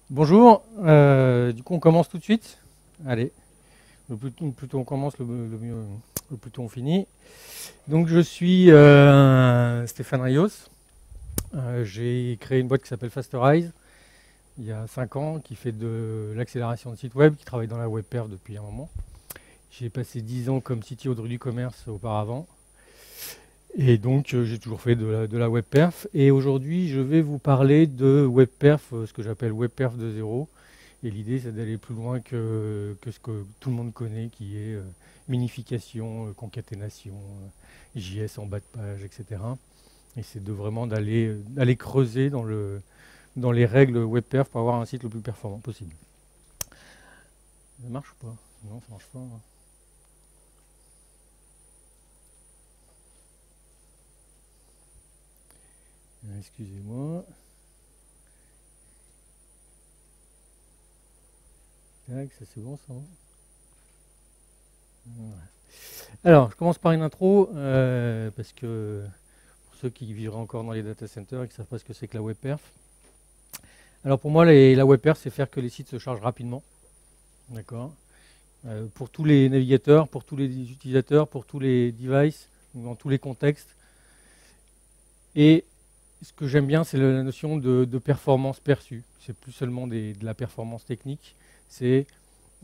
Bonjour, du coup on commence tout de suite. Allez, le plus tôt on commence, mieux, le plus tôt on finit. Donc je suis Stéphane Rios. J'ai créé une boîte qui s'appelle Fasterize il y a 5 ans, qui fait de l'accélération de sites web, qui travaille dans la web perf depuis un moment. J'ai passé 10 ans comme CTO de Rue du Commerce auparavant. Et donc j'ai toujours fait de la web perf. Et aujourd'hui je vais vous parler de web perf, ce que j'appelle web perf 2.0. Et l'idée, c'est d'aller plus loin que ce que tout le monde connaît, qui est minification, concaténation, JS en bas de page, etc. Et c'est de vraiment d'aller creuser dans les règles WebPerf pour avoir un site le plus performant possible. Ça marche ou pas? Non, ça marche pas. Excusez-moi. Tac, ça c'est bon ça. Voilà. Alors, je commence par une intro, parce que pour ceux qui vivraient encore dans les data centers et qui ne savent pas ce que c'est que la web perf. Alors pour moi, la web perf, c'est faire que les sites se chargent rapidement. D'accord. Pour tous les navigateurs, pour tous les utilisateurs, pour tous les devices, dans tous les contextes. Et ce que j'aime bien, c'est la notion de performance perçue. C'est plus seulement de la performance technique, c'est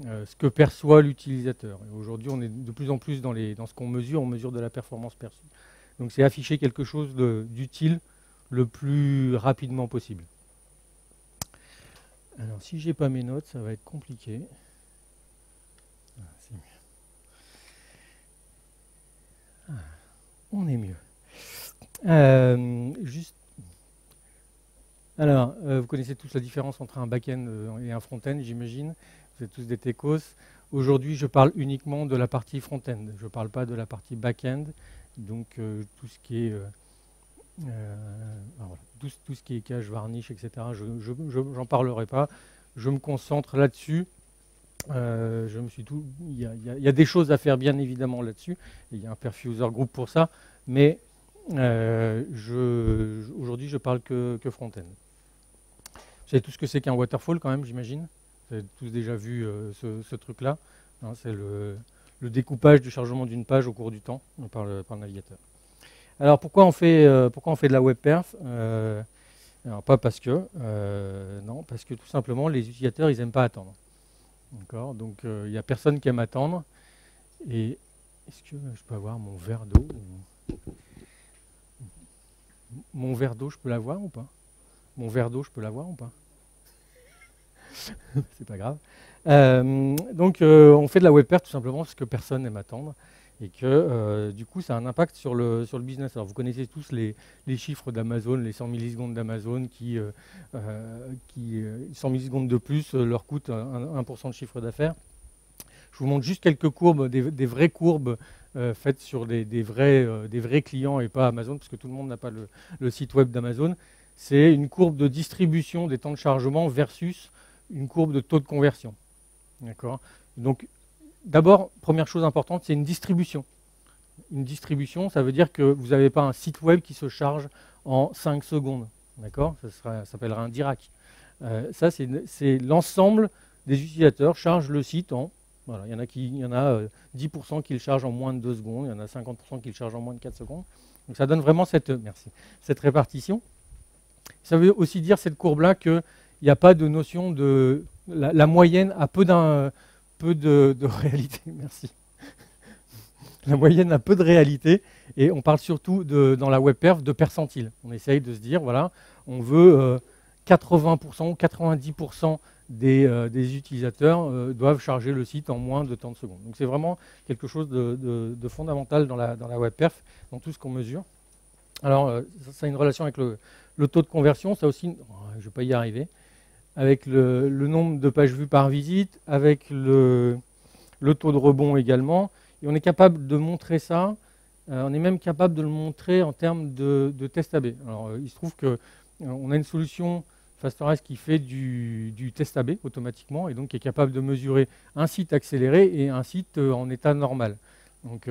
ce que perçoit l'utilisateur. Aujourd'hui, on est de plus en plus dans ce qu'on mesure, on mesure de la performance perçue. Donc c'est afficher quelque chose d'utile le plus rapidement possible. Alors si j'ai pas mes notes, ça va être compliqué. Ah, c'est mieux. Ah, on est mieux. Alors, vous connaissez tous la différence entre un back-end et un front-end, j'imagine. Vous êtes tous des techos. Aujourd'hui, je parle uniquement de la partie front-end. Je ne parle pas de la partie back-end. Donc, tout ce qui est tout ce qui est cache, varnish, etc. J'en parlerai pas. Je me concentre là-dessus. Il y a des choses à faire bien évidemment là-dessus. Il y a un perf user group pour ça, mais aujourd'hui je parle que front-end. Vous savez tout ce que c'est qu'un waterfall quand même, j'imagine. Vous avez tous déjà vu ce truc-là. Hein, c'est le découpage du chargement d'une page au cours du temps par le navigateur. Alors pourquoi on fait de la web perf? Alors pas parce que, non, parce que tout simplement les utilisateurs ils n'aiment pas attendre. D'accord. Donc il n'y a personne qui aime attendre. Et est-ce que je peux avoir mon verre d'eau? Mon verre d'eau, je peux l'avoir ou pas? Mon verre d'eau, je peux l'avoir ou pas? C'est pas grave. Donc on fait de la web perf tout simplement parce que personne n'aime attendre. Et que du coup ça a un impact sur le business. Alors vous connaissez tous les chiffres d'Amazon, les 100 millisecondes d'Amazon qui 100 millisecondes de plus leur coûtent 1% de chiffre d'affaires. Je vous montre juste quelques courbes, des vraies courbes faites sur des vrais clients et pas Amazon, parce que tout le monde n'a pas le site web d'Amazon. C'est une courbe de distribution des temps de chargement versus une courbe de taux de conversion. D'accord. Donc d'abord, première chose importante, c'est une distribution. Une distribution, ça veut dire que vous n'avez pas un site web qui se charge en 5 secondes. D'accord. Ça s'appellera un Dirac. Ça, c'est l'ensemble des utilisateurs chargent le site en... Voilà, il y en a 10% qui le chargent en moins de 2 secondes, il y en a 50% qui le chargent en moins de 4 secondes. Donc ça donne vraiment cette répartition. Ça veut aussi dire, cette courbe-là, qu'il n'y a pas de notion de... La moyenne a peu de réalité. Merci. La moyenne a peu de réalité, et on parle surtout, dans la web perf, de percentile. On essaye de se dire, voilà, on veut 80% ou 90% des utilisateurs doivent charger le site en moins de tant de secondes. Donc c'est vraiment quelque chose de fondamental dans la web perf, dans tout ce qu'on mesure. Alors ça a une relation avec le taux de conversion, ça aussi, je ne vais pas y arriver, avec le nombre de pages vues par visite, avec le taux de rebond également. Et on est capable de montrer ça, on est même capable de le montrer en termes de test AB. Alors il se trouve qu'on a une solution Fasterize qui fait du test AB automatiquement et donc qui est capable de mesurer un site accéléré et un site en état normal. Donc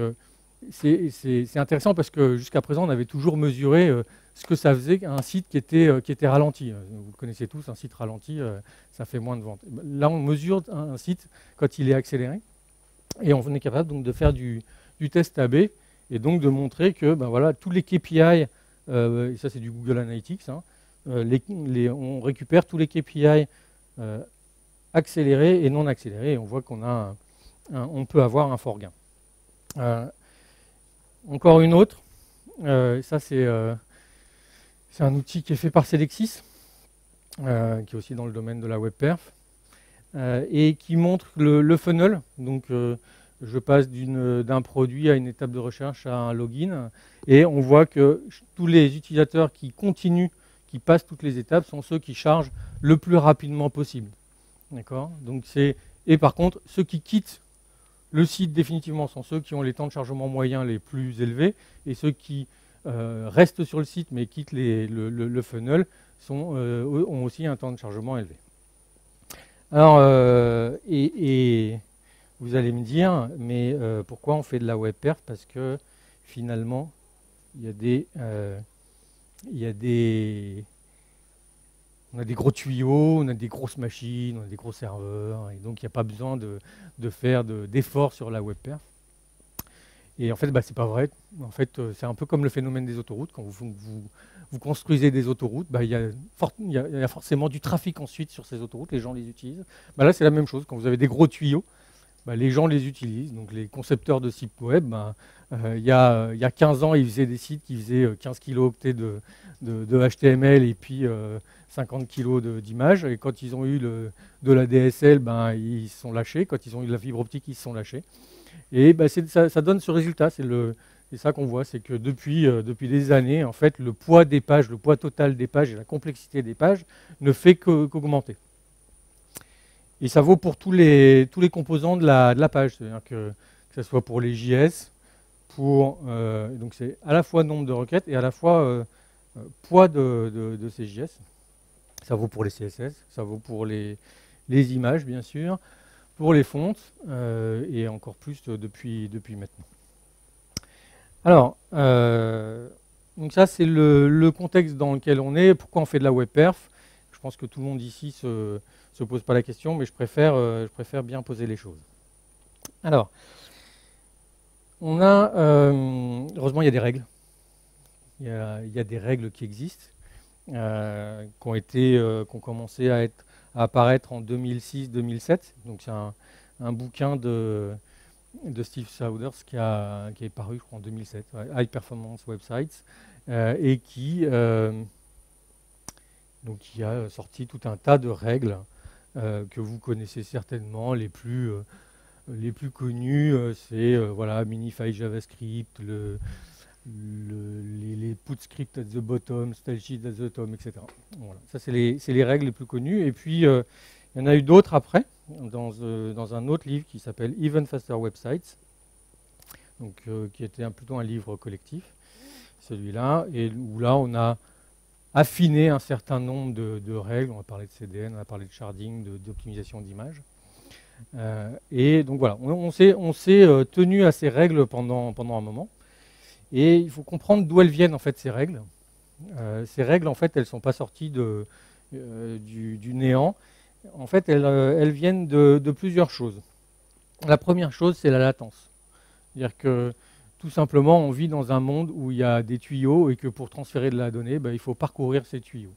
c'est intéressant parce que jusqu'à présent on avait toujours mesuré ce que ça faisait un site qui était ralenti. Vous le connaissez tous, un site ralenti, ça fait moins de ventes. Là, on mesure un site quand il est accéléré, et on est capable donc de faire du test AB, et donc de montrer que ben voilà, tous les KPI, et ça c'est du Google Analytics, hein, on récupère tous les KPI accélérés et non accélérés, et on voit on peut avoir un fort gain. Encore une autre, ça c'est un outil qui est fait par Selexis, qui est aussi dans le domaine de la web perf, et qui montre le funnel. Donc je passe d'un produit à une étape de recherche à un login, et on voit que tous les utilisateurs qui continuent, qui passent toutes les étapes, sont ceux qui chargent le plus rapidement possible. D'accord ? Donc et par contre, ceux qui quittent le site définitivement sont ceux qui ont les temps de chargement moyens les plus élevés, et ceux qui restent sur le site mais quittent le funnel ont aussi un temps de chargement élevé. Alors, et vous allez me dire, mais pourquoi on fait de la web perf? Parce que finalement, on a des gros tuyaux, on a des grosses machines, on a des gros serveurs, et donc il n'y a pas besoin de faire d'efforts sur la web perf. Et en fait, c'est pas vrai. En fait, c'est un peu comme le phénomène des autoroutes. Quand vous construisez des autoroutes, il y a forcément du trafic ensuite sur ces autoroutes, les gens les utilisent. Là, c'est la même chose. Quand vous avez des gros tuyaux, les gens les utilisent. Donc les concepteurs de sites web, il y a 15 ans, ils faisaient des sites qui faisaient 15 kilooctets de HTML et puis 50 kilos d'images. Et quand ils ont eu de la DSL, ils se sont lâchés. Quand ils ont eu de la fibre optique, ils se sont lâchés. Et ça donne ce résultat. C'est ça qu'on voit, c'est que depuis des années, en fait, le poids des pages, le poids total des pages et la complexité des pages ne fait qu'augmenter. Et ça vaut pour tous les composants de la page, c'est-à-dire que ce soit pour les JS, donc c'est à la fois nombre de requêtes et à la fois poids de ces JS. Ça vaut pour les CSS, ça vaut pour les images, bien sûr, pour les fontes, et encore plus depuis maintenant. Alors, donc ça c'est le contexte dans lequel on est. Pourquoi on fait de la web perf? Je pense que tout le monde ici se pose pas la question, mais je préfère bien poser les choses. Alors, heureusement il y a des règles. Il y a des règles qui existent, qui ont commencé à apparaître en 2006-2007. Donc c'est un bouquin de Steve Souders qui est paru, je crois, en 2007, High Performance Websites, et qui a sorti tout un tas de règles que vous connaissez certainement. Les plus connues, c'est Minify JavaScript, les put script at the bottom, style sheet at the top, etc. Voilà. Ça, c'est les règles les plus connues. Et puis, il y en a eu d'autres après, dans un autre livre qui s'appelle Even Faster Websites, donc, qui était plutôt un livre collectif, celui-là, et où là, on a affiné un certain nombre de règles. On a parlé de CDN, on a parlé de sharding, d'optimisation d'images. Et donc voilà, on s'est tenu à ces règles pendant un moment. Et il faut comprendre d'où elles viennent, en fait, ces règles. Ces règles, en fait, elles ne sont pas sorties du néant. En fait, elles viennent de plusieurs choses. La première chose, c'est la latence. C'est-à-dire que, tout simplement, on vit dans un monde où il y a des tuyaux et que pour transférer de la donnée, il faut parcourir ces tuyaux.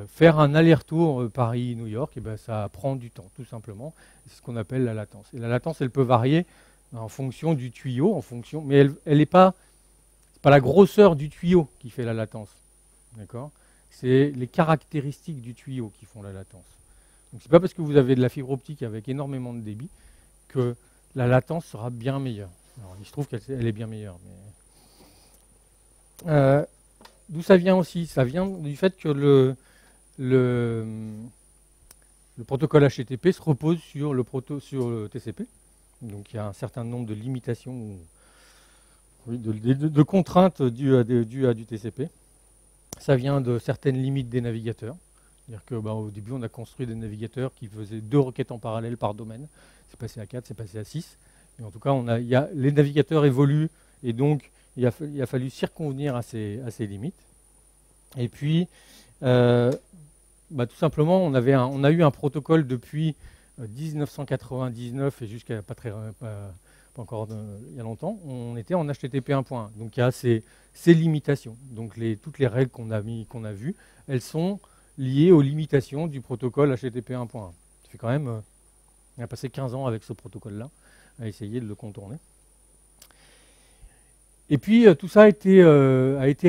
Faire un aller-retour Paris-New York, ça prend du temps, tout simplement. C'est ce qu'on appelle la latence. Et la latence, elle peut varier en fonction du tuyau, mais elle n'est pas... C'est pas la grosseur du tuyau qui fait la latence, d'accord? C'est les caractéristiques du tuyau qui font la latence. Donc c'est pas parce que vous avez de la fibre optique avec énormément de débit que la latence sera bien meilleure. Alors, il se trouve qu'elle est bien meilleure. Mais d'où ça vient aussi? Ça vient du fait que le protocole HTTP se repose sur le TCP. Donc il y a un certain nombre de limitations. De contraintes dues à du TCP. Ça vient de certaines limites des navigateurs. C'est-à-dire qu'au début, on a construit des navigateurs qui faisaient 2 requêtes en parallèle par domaine. C'est passé à 4, c'est passé à 6. Mais en tout cas, les navigateurs évoluent, et donc il a fallu circonvenir à ces limites. Et puis, tout simplement, on a eu un protocole depuis 1999 et jusqu'à pas encore il y a longtemps, on était en HTTP 1.1. Donc il y a ces limitations. Donc toutes les règles qu'on a vues, elles sont liées aux limitations du protocole HTTP 1.1. Ça fait quand même, on a passé 15 ans avec ce protocole-là, à essayer de le contourner. Et puis tout ça a été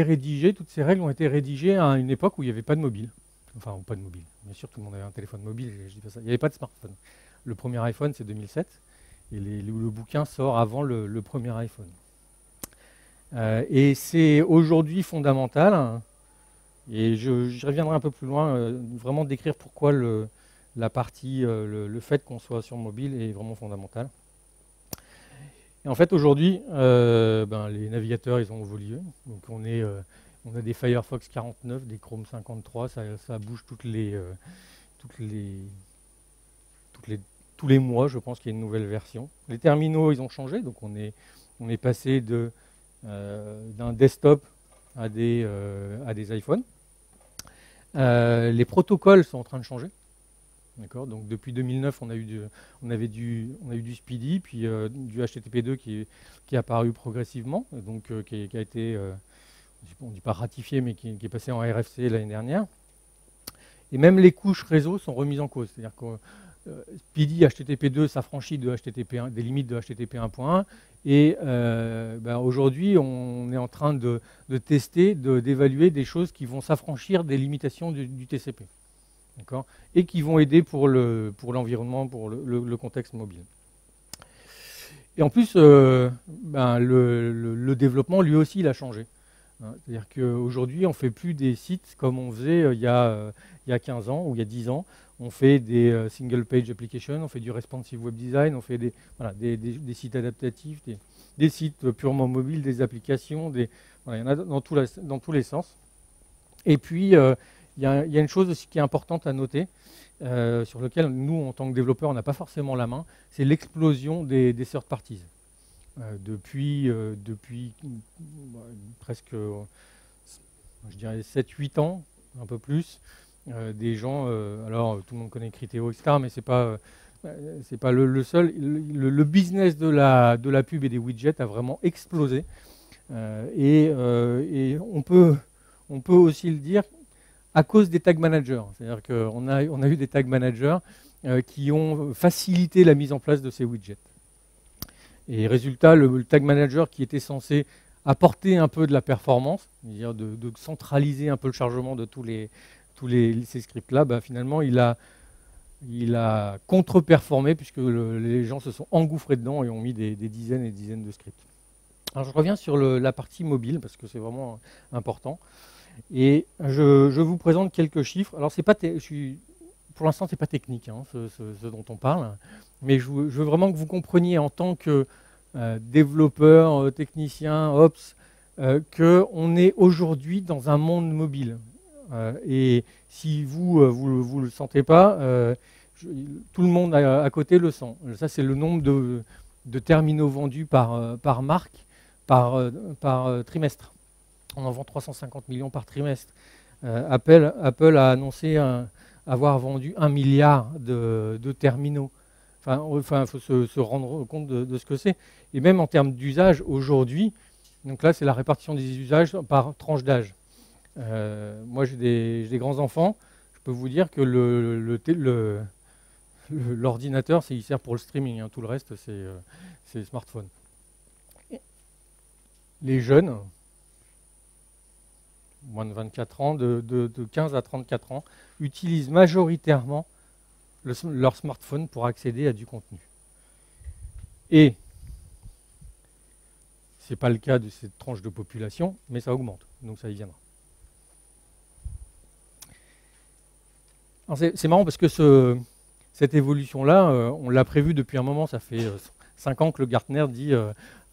rédigé, toutes ces règles ont été rédigées à une époque où il n'y avait pas de mobile. Enfin, pas de mobile. Bien sûr, tout le monde avait un téléphone mobile, je dis pas ça. Il n'y avait pas de smartphone. Le premier iPhone, c'est 2007. Et le bouquin sort avant le premier iPhone. Et c'est aujourd'hui fondamental, et j'y reviendrai un peu plus loin, vraiment décrire pourquoi la partie, le fait qu'on soit sur mobile est vraiment fondamental. Et en fait, aujourd'hui, les navigateurs, ils ont évolué. Donc on a des Firefox 49, des Chrome 53, ça bouge tous les mois, je pense qu'il y a une nouvelle version. Les terminaux, ils ont changé, donc on est passé d'un desktop à des iPhones. Les protocoles sont en train de changer. D'accord, donc depuis 2009, on avait du Speedy, puis du HTTP2 qui est apparu progressivement, donc qui a été, on ne dit pas ratifié, mais qui est passé en RFC l'année dernière. Et même les couches réseau sont remises en cause. C'est-à-dire que Speedy HTTP2 s'affranchit des limites de HTTP 1.1. Et aujourd'hui, on est en train de tester, d'évaluer des choses qui vont s'affranchir des limitations du TCP. Et qui vont aider pour l'environnement, pour le contexte mobile. Et en plus, le développement, lui aussi, il a changé. C'est-à-dire qu'aujourd'hui, on ne fait plus des sites comme on faisait il y a 15 ans ou il y a 10 ans. On fait des single page applications, on fait du responsive web design, on fait des sites adaptatifs, des sites purement mobiles, des applications, il y en a dans tous les sens. Et puis, il y a une chose aussi qui est importante à noter, sur laquelle nous, en tant que développeurs, on n'a pas forcément la main, c'est l'explosion des third parties. Depuis presque, je dirais, 7-8 ans, un peu plus, des gens, alors tout le monde connaît Criteo, etc., mais c'est pas le seul. Le business de la pub et des widgets a vraiment explosé. Et on peut aussi le dire à cause des tag managers. C'est-à-dire qu'on a eu des tag managers qui ont facilité la mise en place de ces widgets. Et résultat, le tag manager qui était censé apporter un peu de la performance, c'est-à-dire de centraliser un peu le chargement de tous ces scripts-là, finalement, il a contre-performé puisque les gens se sont engouffrés dedans et ont mis des dizaines et des dizaines de scripts. Alors je reviens sur la partie mobile parce que c'est vraiment important. Et je vous présente quelques chiffres. Alors pour l'instant, ce n'est pas technique, ce dont on parle, mais je veux vraiment que vous compreniez en tant que développeur, technicien, ops, qu'on est aujourd'hui dans un monde mobile. Et si vous ne le sentez pas, tout le monde à côté le sent. Ça, c'est le nombre de terminaux vendus par marque, par trimestre. On en vend 350 millions par trimestre. Apple a annoncé avoir vendu 1 milliard de terminaux. Enfin, il faut se rendre compte de ce que c'est. Et même en termes d'usage, aujourd'hui, donc là, c'est la répartition des usages par tranche d'âge. Moi, j'ai des grands-enfants. Je peux vous dire que l'ordinateur, il sert pour le streaming. Tout le reste, c'est le smartphone. Les jeunes, moins de 24 ans, de 15 à 34 ans, utilisent majoritairement leur smartphone pour accéder à du contenu. Et ce n'est pas le cas de cette tranche de population, mais ça augmente, donc ça y viendra. C'est marrant parce que cette évolution-là, on l'a prévue depuis un moment, ça fait 5 ans que le Gartner dit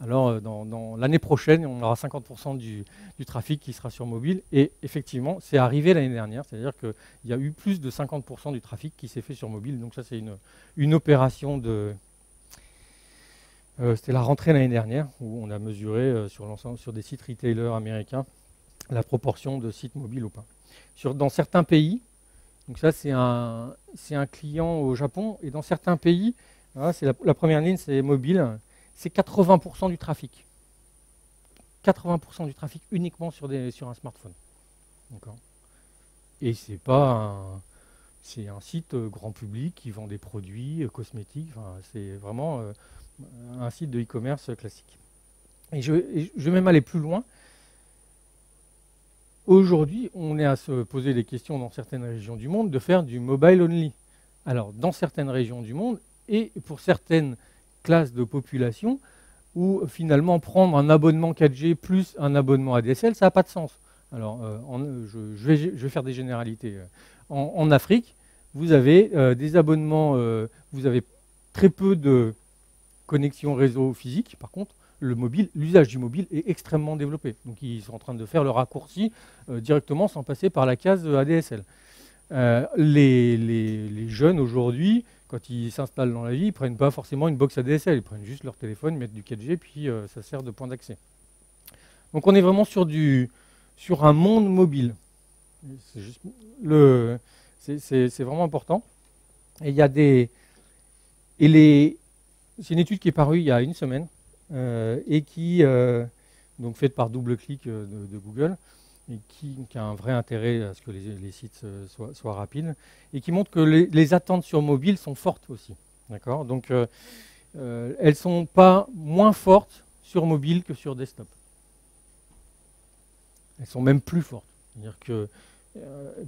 alors dans l'année prochaine, on aura 50% du trafic qui sera sur mobile. Et effectivement, c'est arrivé l'année dernière, c'est-à-dire qu'il y a eu plus de 50% du trafic qui s'est fait sur mobile. Donc ça, c'est une opération c'était la rentrée l'année dernière, où on a mesuré sur des sites retailers américains la proportion de sites mobiles ou pas. Dans certains pays, donc ça c'est un client au Japon, et dans certains pays, voilà, c'est la première ligne, c'est mobile, c'est 80% du trafic. 80% du trafic uniquement sur un smartphone. Et c'est un site grand public qui vend des produits cosmétiques. Enfin, c'est vraiment un site de e-commerce classique. Et je vais même aller plus loin. Aujourd'hui, on est à se poser des questions dans certaines régions du monde de faire du mobile only. Alors, dans certaines régions du monde et pour certaines classes de population, où finalement prendre un abonnement 4G plus un abonnement ADSL, ça n'a pas de sens. Alors, je vais faire des généralités. En Afrique, vous avez des abonnements, vous avez très peu de connexions réseau physique. Par contre, l'usage du mobile est extrêmement développé. Donc, ils sont en train de faire le raccourci directement sans passer par la case ADSL. Les jeunes aujourd'hui, quand ils s'installent dans la vie, ils ne prennent pas forcément une box ADSL, ils prennent juste leur téléphone, ils mettent du 4G, puis ça sert de point d'accès. Donc on est vraiment sur un monde mobile. C'est vraiment important. Et c'est une étude qui est parue il y a une semaine et qui donc faite par double clic de Google et qui a un vrai intérêt à ce que les sites soient rapides et qui montre que les attentes sur mobile sont fortes aussi. D'accord ? Donc elles ne sont pas moins fortes sur mobile que sur desktop. Elles sont même plus fortes. C'est-à-dire que,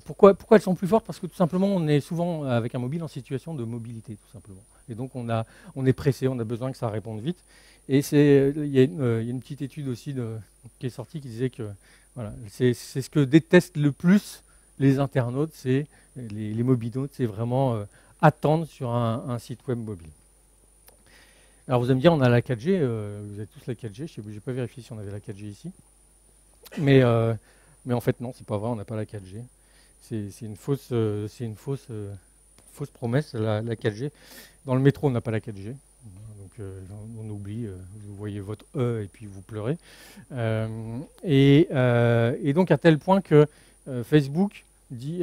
pourquoi elles sont plus fortes ? Parce que tout simplement, on est souvent avec un mobile en situation de mobilité, tout simplement. Et donc, on est pressé, on a besoin que ça réponde vite. Et il y a une petite étude aussi qui est sortie qui disait que voilà, c'est ce que détestent le plus les internautes, c'est les mobinautes, c'est vraiment attendre sur un site web mobile. Alors, vous allez me dire, on a la 4G, vous avez tous la 4G, je n'ai pas vérifié si on avait la 4G ici. Mais en fait, non, c'est pas vrai, on n'a pas la 4G. C'est une fausse promesse, la 4G. Dans le métro, on n'a pas la 4G. Donc, on oublie, vous voyez votre E et puis vous pleurez. Et donc, à tel point que Facebook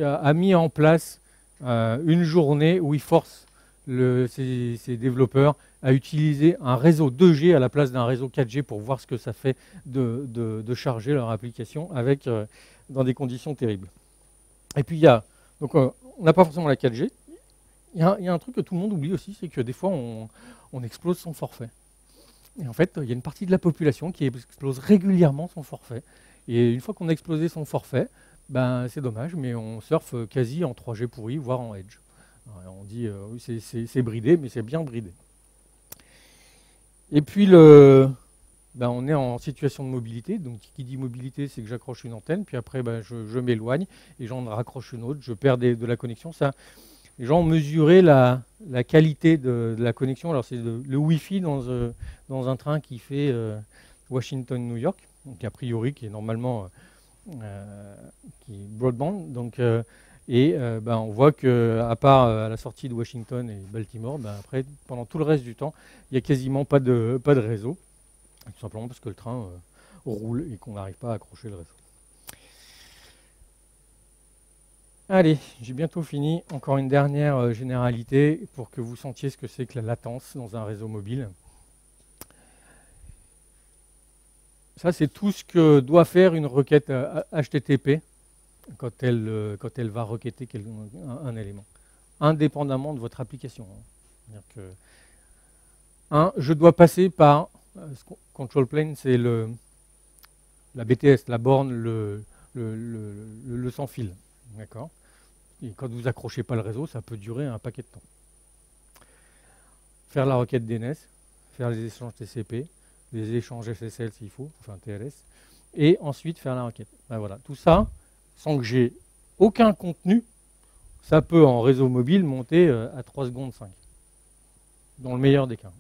a mis en place une journée où il force ses développeurs à utiliser un réseau 2G à la place d'un réseau 4G pour voir ce que ça fait de charger leur application dans des conditions terribles. Et puis donc on n'a pas forcément la 4G. Il y a un truc que tout le monde oublie aussi, c'est que des fois on explose son forfait. Et en fait, il y a une partie de la population qui explose régulièrement son forfait. Et une fois qu'on a explosé son forfait, c'est dommage, mais on surfe quasi en 3G pourri, voire en Edge. Alors, on dit oui, c'est bridé, mais c'est bien bridé. Et puis on est en situation de mobilité. Donc qui dit mobilité, c'est que j'accroche une antenne, puis après je m'éloigne et j'en raccroche une autre, je perds de la connexion. Les gens ont mesuré la qualité de la connexion. Alors c'est le Wi-Fi dans un train qui fait Washington-New York, donc a priori qui est normalement qui est broadband. Donc on voit qu'à part à la sortie de Washington et Baltimore, après, pendant tout le reste du temps, il n'y a quasiment pas de réseau, tout simplement parce que le train roule et qu'on n'arrive pas à accrocher le réseau. Allez, j'ai bientôt fini. Encore une dernière généralité pour que vous sentiez ce que c'est que la latence dans un réseau mobile. Ça, c'est tout ce que doit faire une requête HTTP. Quand elle va requêter un élément, indépendamment de votre application. C'est-à-dire que, je dois passer par control plane, c'est la BTS, la borne, le sans fil. D'accord ? Et quand vous accrochez pas le réseau, ça peut durer un paquet de temps. Faire la requête DNS, faire les échanges TCP, les échanges SSL s'il faut, enfin TLS, et ensuite faire la requête. Voilà, tout ça, sans que j'ai aucun contenu, ça peut en réseau mobile monter à 3 secondes 5, dans le meilleur des cas.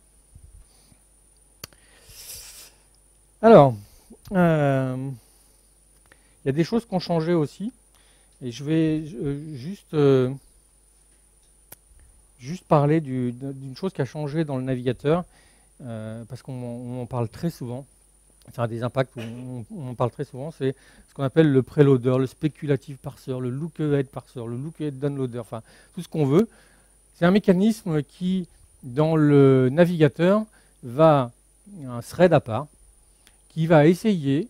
Alors, il y a des choses qui ont changé aussi, et je vais juste parler d'une chose qui a changé dans le navigateur, parce qu'on en parle très souvent, c'est un des impacts où on parle très souvent, c'est ce qu'on appelle le preloader, le speculative parser, le look-ahead parser, le look-ahead downloader, enfin tout ce qu'on veut. C'est un mécanisme qui, dans le navigateur, un thread à part, qui va essayer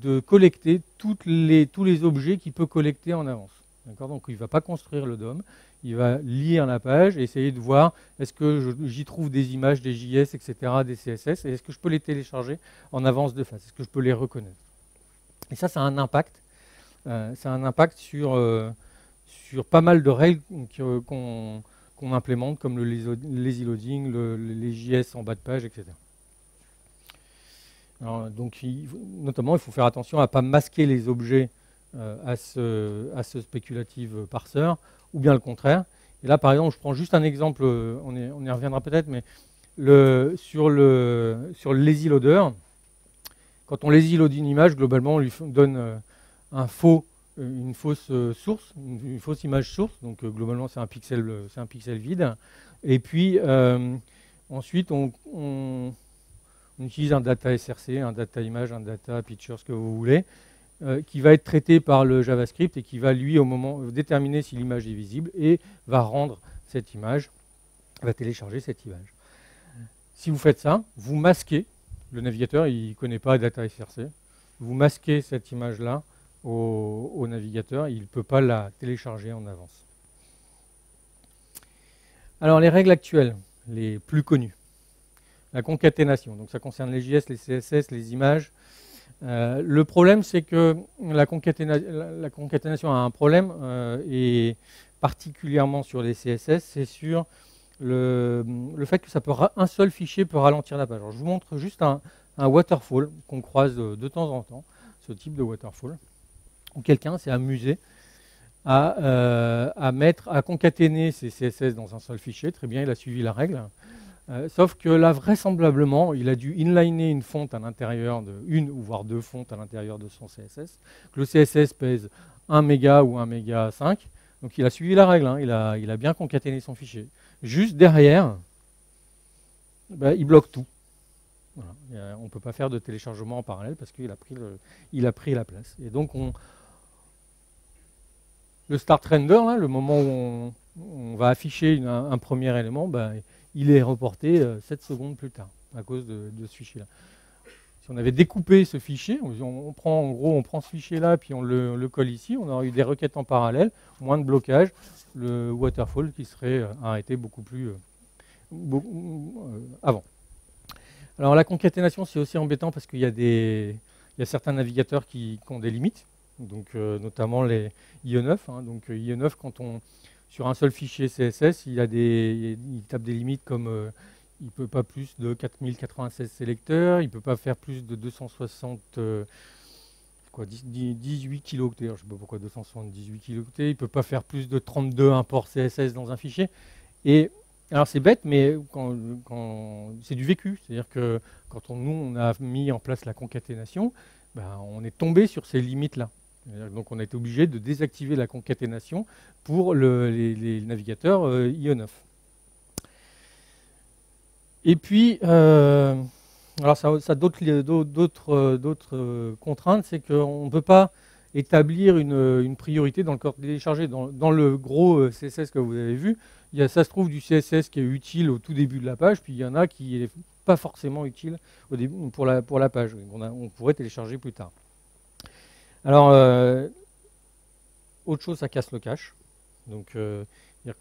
de collecter tous les objets qu'il peut collecter en avance. Donc il ne va pas construire le DOM, il va lire la page et essayer de voir est-ce que j'y trouve des images, des JS, etc., des CSS, et est-ce que je peux les télécharger en avance de phase, est-ce que je peux les reconnaître. Et ça a un impact. Sur pas mal de règles qu'on implémente, comme le lazy loading, les JS en bas de page, etc. Alors, donc, notamment, il faut faire attention à ne pas masquer les objets à ce spéculative parser, ou bien le contraire. Et là, par exemple, je prends juste un exemple, on y reviendra peut-être, mais sur le lazy loader, quand on lazy load une image, globalement, on lui donne une fausse source, une fausse image source, donc globalement, c'est un pixel vide. Et puis, ensuite, on utilise un data SRC, un data image, un data picture, ce que vous voulez, qui va être traité par le JavaScript et qui va, lui, au moment, déterminer si l'image est visible et va rendre cette image, va télécharger cette image. Si vous faites ça, vous masquez, le navigateur, il ne connaît pas data SRC, vous masquez cette image-là au navigateur, il ne peut pas la télécharger en avance. Alors, les règles actuelles, les plus connues. La concaténation, donc ça concerne les JS, les CSS, les images. Le problème, c'est que la concaténation a un problème, et particulièrement sur les CSS, c'est sur le fait que un seul fichier peut ralentir la page. Alors, je vous montre juste un waterfall qu'on croise de temps en temps, ce type de waterfall, où quelqu'un s'est amusé à concaténer ses CSS dans un seul fichier. Très bien, il a suivi la règle. Sauf que là, vraisemblablement, il a dû inliner une fonte à l'intérieur une ou voire deux fontes à l'intérieur de son CSS. Que le CSS pèse 1 méga ou 1 méga 5. Donc il a suivi la règle, hein, il a bien concaténé son fichier. Juste derrière, il bloque tout. Voilà. On ne peut pas faire de téléchargement en parallèle parce qu'il a pris la place. Et donc le start render, là, le moment où on va afficher un premier élément, il est reporté 7 secondes plus tard à cause de ce fichier-là. Si on avait découpé ce fichier, on prend ce fichier-là, puis on le colle ici, on aurait eu des requêtes en parallèle, moins de blocage, le waterfall qui serait arrêté beaucoup plus avant. Alors la concaténation, c'est aussi embêtant parce qu'il y a certains navigateurs qui ont des limites, donc notamment les IE9. Donc IE9, sur un seul fichier CSS, il tape des limites comme il ne peut pas plus de 4096 sélecteurs, il ne peut pas faire plus de 18 kilooctets, je ne sais pas pourquoi 278 kilooctets, il ne peut pas faire plus de 32 imports CSS dans un fichier. Et alors c'est bête, mais c'est du vécu, c'est-à-dire que quand on a mis en place la concaténation, on est tombé sur ces limites-là. Donc on a été obligé de désactiver la concaténation pour les navigateurs IE9. Et puis, alors ça a d'autres contraintes, c'est qu'on ne peut pas établir une priorité dans le corps téléchargé. Dans le gros CSS que vous avez vu, ça se trouve du CSS qui est utile au tout début de la page, puis il y en a qui n'est pas forcément utile au début, pour la page. On pourrait télécharger plus tard. Alors, autre chose, ça casse le cache. Donc,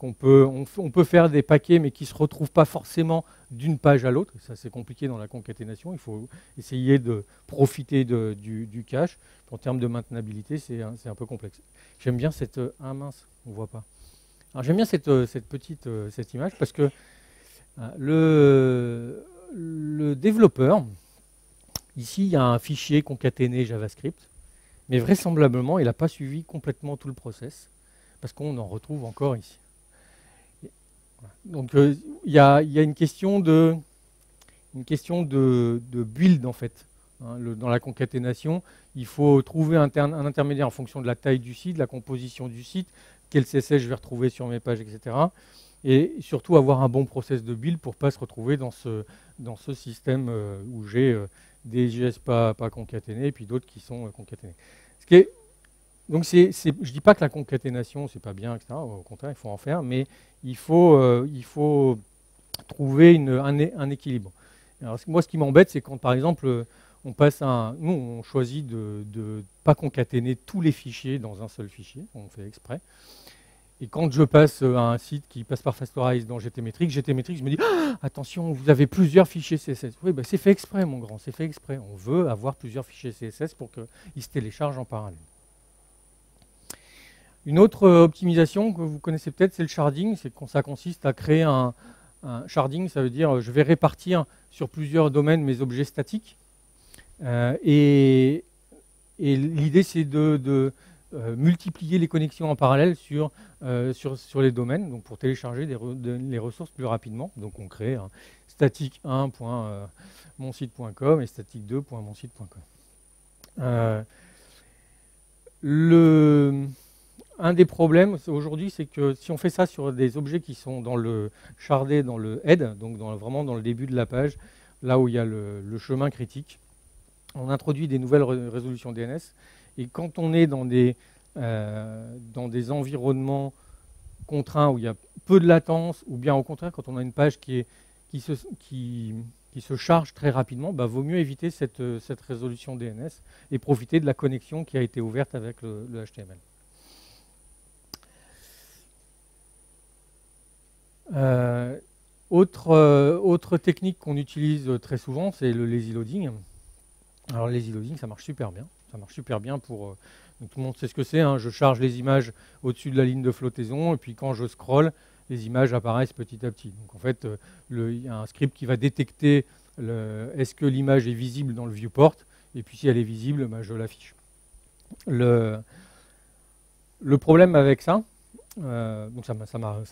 on peut faire des paquets, mais qui ne se retrouvent pas forcément d'une page à l'autre. Ça, c'est compliqué dans la concaténation. Il faut essayer de profiter du cache. En termes de maintenabilité, c'est un peu complexe. J'aime bien cette... Ah mince, on ne voit pas. Alors, j'aime bien cette image parce que le développeur, ici, il y a un fichier concaténé JavaScript. Mais vraisemblablement, il n'a pas suivi complètement tout le process, parce qu'on en retrouve encore ici. Donc il y a une question de build, en fait. Dans la concaténation, il faut trouver un intermédiaire en fonction de la taille du site, de la composition du site, quel CSS je vais retrouver sur mes pages, etc. Et surtout avoir un bon process de build pour ne pas se retrouver dans ce système où j'ai des JS pas concaténés, et puis d'autres qui sont concaténés. Ce qui est, donc je ne dis pas que la concaténation, c'est pas bien, etc. Au contraire, il faut en faire, mais il faut trouver un équilibre. Alors, moi, ce qui m'embête, c'est quand, par exemple, nous, on choisit de ne pas concaténer tous les fichiers dans un seul fichier, on fait exprès. Et quand je passe à un site qui passe par Fastorize dans GTmetrix, je me dis ah, attention, vous avez plusieurs fichiers CSS. Oui, ben, c'est fait exprès, mon grand, c'est fait exprès. On veut avoir plusieurs fichiers CSS pour qu'ils se téléchargent en parallèle. Une autre optimisation que vous connaissez peut-être, c'est le sharding. Ça consiste à créer un sharding, ça veut dire je vais répartir sur plusieurs domaines mes objets statiques. Et l'idée, c'est de multiplier les connexions en parallèle sur les domaines, donc pour télécharger les ressources plus rapidement. Donc on crée static1.monsite.com et static2.monsite.com. Un des problèmes aujourd'hui, c'est que si on fait ça sur des objets qui sont shardés dans le head, donc vraiment dans le début de la page, là où il y a le chemin critique, on introduit des nouvelles résolutions DNS. Et quand on est dans des environnements contraints où il y a peu de latence, ou bien au contraire, quand on a une page qui se charge très rapidement, bah, vaut mieux éviter cette résolution DNS et profiter de la connexion qui a été ouverte avec le HTML. Autre technique qu'on utilise très souvent, c'est le lazy loading. Alors le lazy loading, ça marche super bien. Ça marche super bien pour... donc tout le monde sait ce que c'est. Hein. Je charge les images au-dessus de la ligne de flottaison, et puis quand je scrolle, les images apparaissent petit à petit. Donc en fait, il y a un script qui va détecter est-ce que l'image est visible dans le viewport, et puis si elle est visible, bah, je l'affiche. Le problème avec ça, donc ça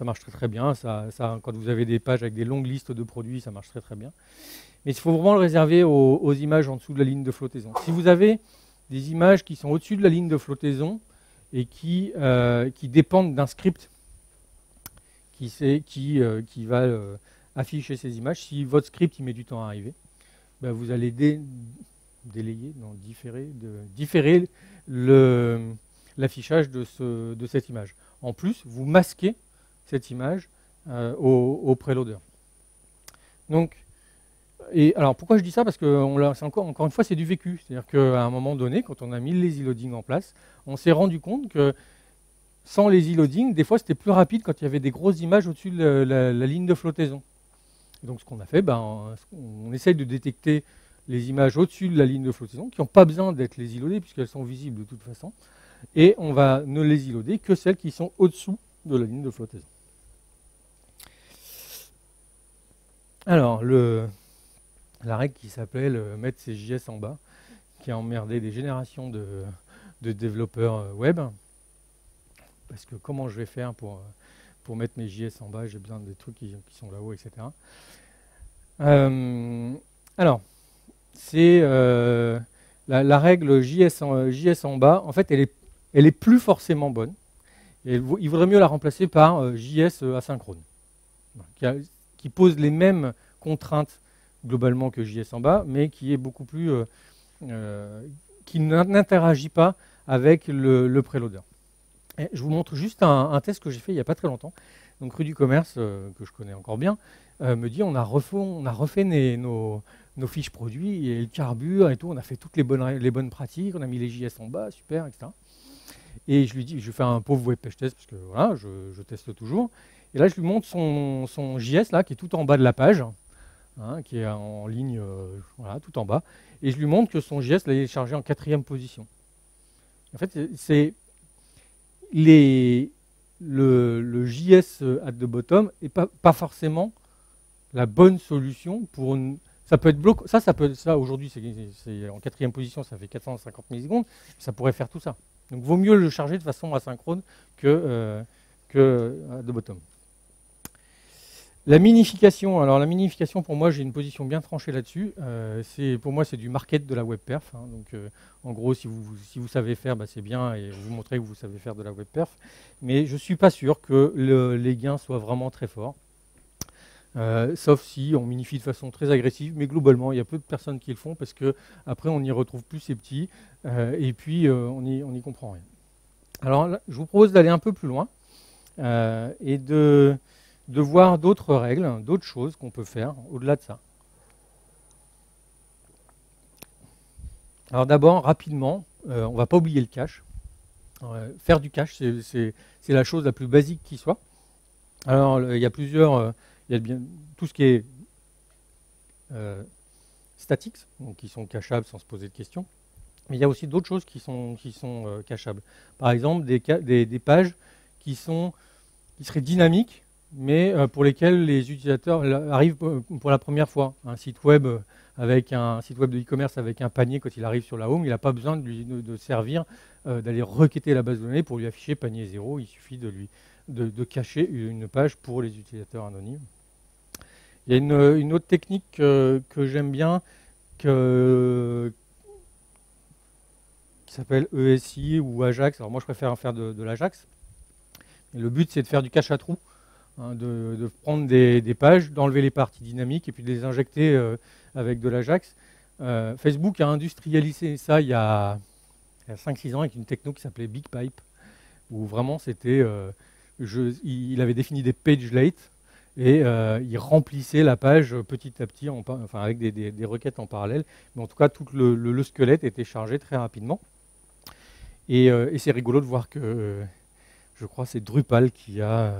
marche très très bien. Quand vous avez des pages avec des longues listes de produits, ça marche très très bien. Mais il faut vraiment le réserver aux images en dessous de la ligne de flottaison. Si vous avez des images qui sont au-dessus de la ligne de flottaison et qui dépendent d'un script qui va afficher ces images, si votre script il met du temps à arriver, ben vous allez différer l'affichage de cette image. En plus, vous masquez cette image au préloader. Donc, alors pourquoi je dis ça? Parce que encore une fois, c'est du vécu. C'est-à-dire qu'à un moment donné, quand on a mis le lazy loading en place, on s'est rendu compte que sans lazy loading, des fois c'était plus rapide quand il y avait des grosses images au-dessus de la ligne de flottaison. Donc ce qu'on a fait, on essaye de détecter les images au-dessus de la ligne de flottaison, qui n'ont pas besoin d'être lazy loadées, puisqu'elles sont visibles de toute façon, et on va ne lazy loader que celles qui sont au-dessous de la ligne de flottaison. Alors, la règle qui s'appelle mettre ses JS en bas, qui a emmerdé des générations de développeurs web, parce que comment je vais faire pour mettre mes JS en bas, j'ai besoin des trucs qui sont là-haut, etc. Alors, c'est la règle JS en bas, en fait, elle est plus forcément bonne. Et il vaudrait mieux la remplacer par JS asynchrone, qui pose les mêmes contraintes globalement que JS en bas, mais qui est beaucoup plus... qui n'interagit pas avec le préloader. Et je vous montre juste un test que j'ai fait il n'y a pas très longtemps. Donc Rue du Commerce, que je connais encore bien, me dit on a refait nos fiches produits et le carbure et tout, on a fait toutes les bonnes pratiques, on a mis les JS en bas, super, etc. Et je lui dis, je fais un pauvre web page test, parce que voilà, je teste toujours. Et là, je lui montre son JS, là, qui est tout en bas de la page, hein, qui est en ligne, voilà, tout en bas. Et je lui montre que son JS, là, il est chargé en 4e position. En fait, c'est le JS at the bottom n'est pas forcément la bonne solution pour une... Ça peut être bloqué. Ça aujourd'hui, c'est en 4e position, ça fait 450 millisecondes. Ça pourrait faire tout ça. Donc, vaut mieux le charger de façon asynchrone que at the bottom. La minification. Alors, la minification, pour moi, j'ai une position bien tranchée là-dessus. Pour moi, c'est du market de la web perf. Hein. Donc, en gros, si vous savez faire, c'est bien, et vous montrez que vous savez faire de la web perf. Mais je ne suis pas sûr que les gains soient vraiment très forts. sauf si on minifie de façon très agressive, mais globalement, il y a peu de personnes qui le font parce que après on n'y retrouve plus ces petits, et puis on n'y comprend rien. Alors là, je vous propose d'aller un peu plus loin et de voir d'autres règles, d'autres choses qu'on peut faire au-delà de ça. Alors d'abord, rapidement, on ne va pas oublier le cache. Faire du cache, c'est la chose la plus basique qui soit. Alors il y a plusieurs, il y a bien tout ce qui est statiques, donc qui sont cachables sans se poser de questions. Mais il y a aussi d'autres choses qui sont cachables. Par exemple, des pages qui seraient dynamiques, mais pour lesquelles les utilisateurs arrivent pour la première fois. Un site web de e-commerce avec un panier, quand il arrive sur la home, il n'a pas besoin de servir, d'aller requêter la base de données pour lui afficher panier 0. Il suffit de cacher une page pour les utilisateurs anonymes. Il y a une autre technique que j'aime bien, qui s'appelle ESI ou Ajax. Alors moi je préfère faire de l'Ajax. Le but c'est de faire du cache à trous, hein, de prendre des pages, d'enlever les parties dynamiques et puis de les injecter avec de l'Ajax. Facebook a industrialisé ça il y a 5-6 ans avec une techno qui s'appelait BigPipe, où vraiment c'était, il avait défini des pagelets et il remplissait la page petit à petit, avec des requêtes en parallèle. Mais en tout cas, tout le squelette était chargé très rapidement. Et c'est rigolo de voir que, je crois, c'est Drupal qui a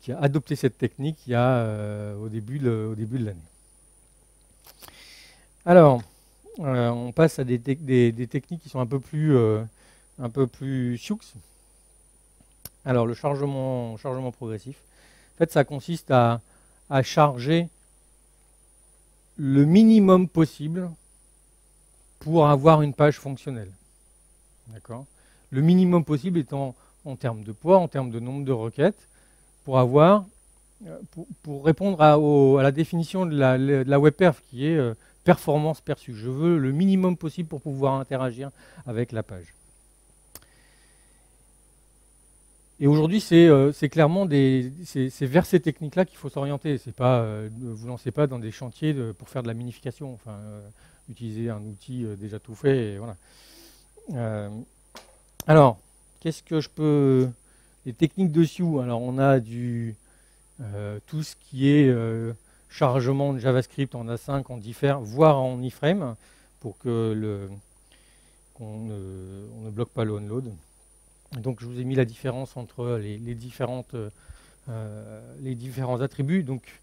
adopté cette technique au début de l'année. Alors, on passe à des techniques qui sont un peu plus sioux. Alors, le chargement progressif. En fait, ça consiste à charger le minimum possible pour avoir une page fonctionnelle. D'accord ? Le minimum possible étant en termes de poids, en termes de nombre de requêtes, pour répondre à la définition de la WebPerf, qui est performance perçue. Je veux le minimum possible pour pouvoir interagir avec la page. Et aujourd'hui, c'est clairement c'est vers ces techniques-là qu'il faut s'orienter. C'est pas, ne vous lancez pas dans des chantiers pour faire de la minification. Enfin, utiliser un outil déjà tout fait. Et voilà. Alors, qu'est-ce que je peux... Les techniques de Sioux. Alors, on a tout ce qui est chargement de JavaScript en A5, en diffère, voire en iframe, pour que on ne bloque pas le onload. Donc je vous ai mis la différence entre les différents attributs. Donc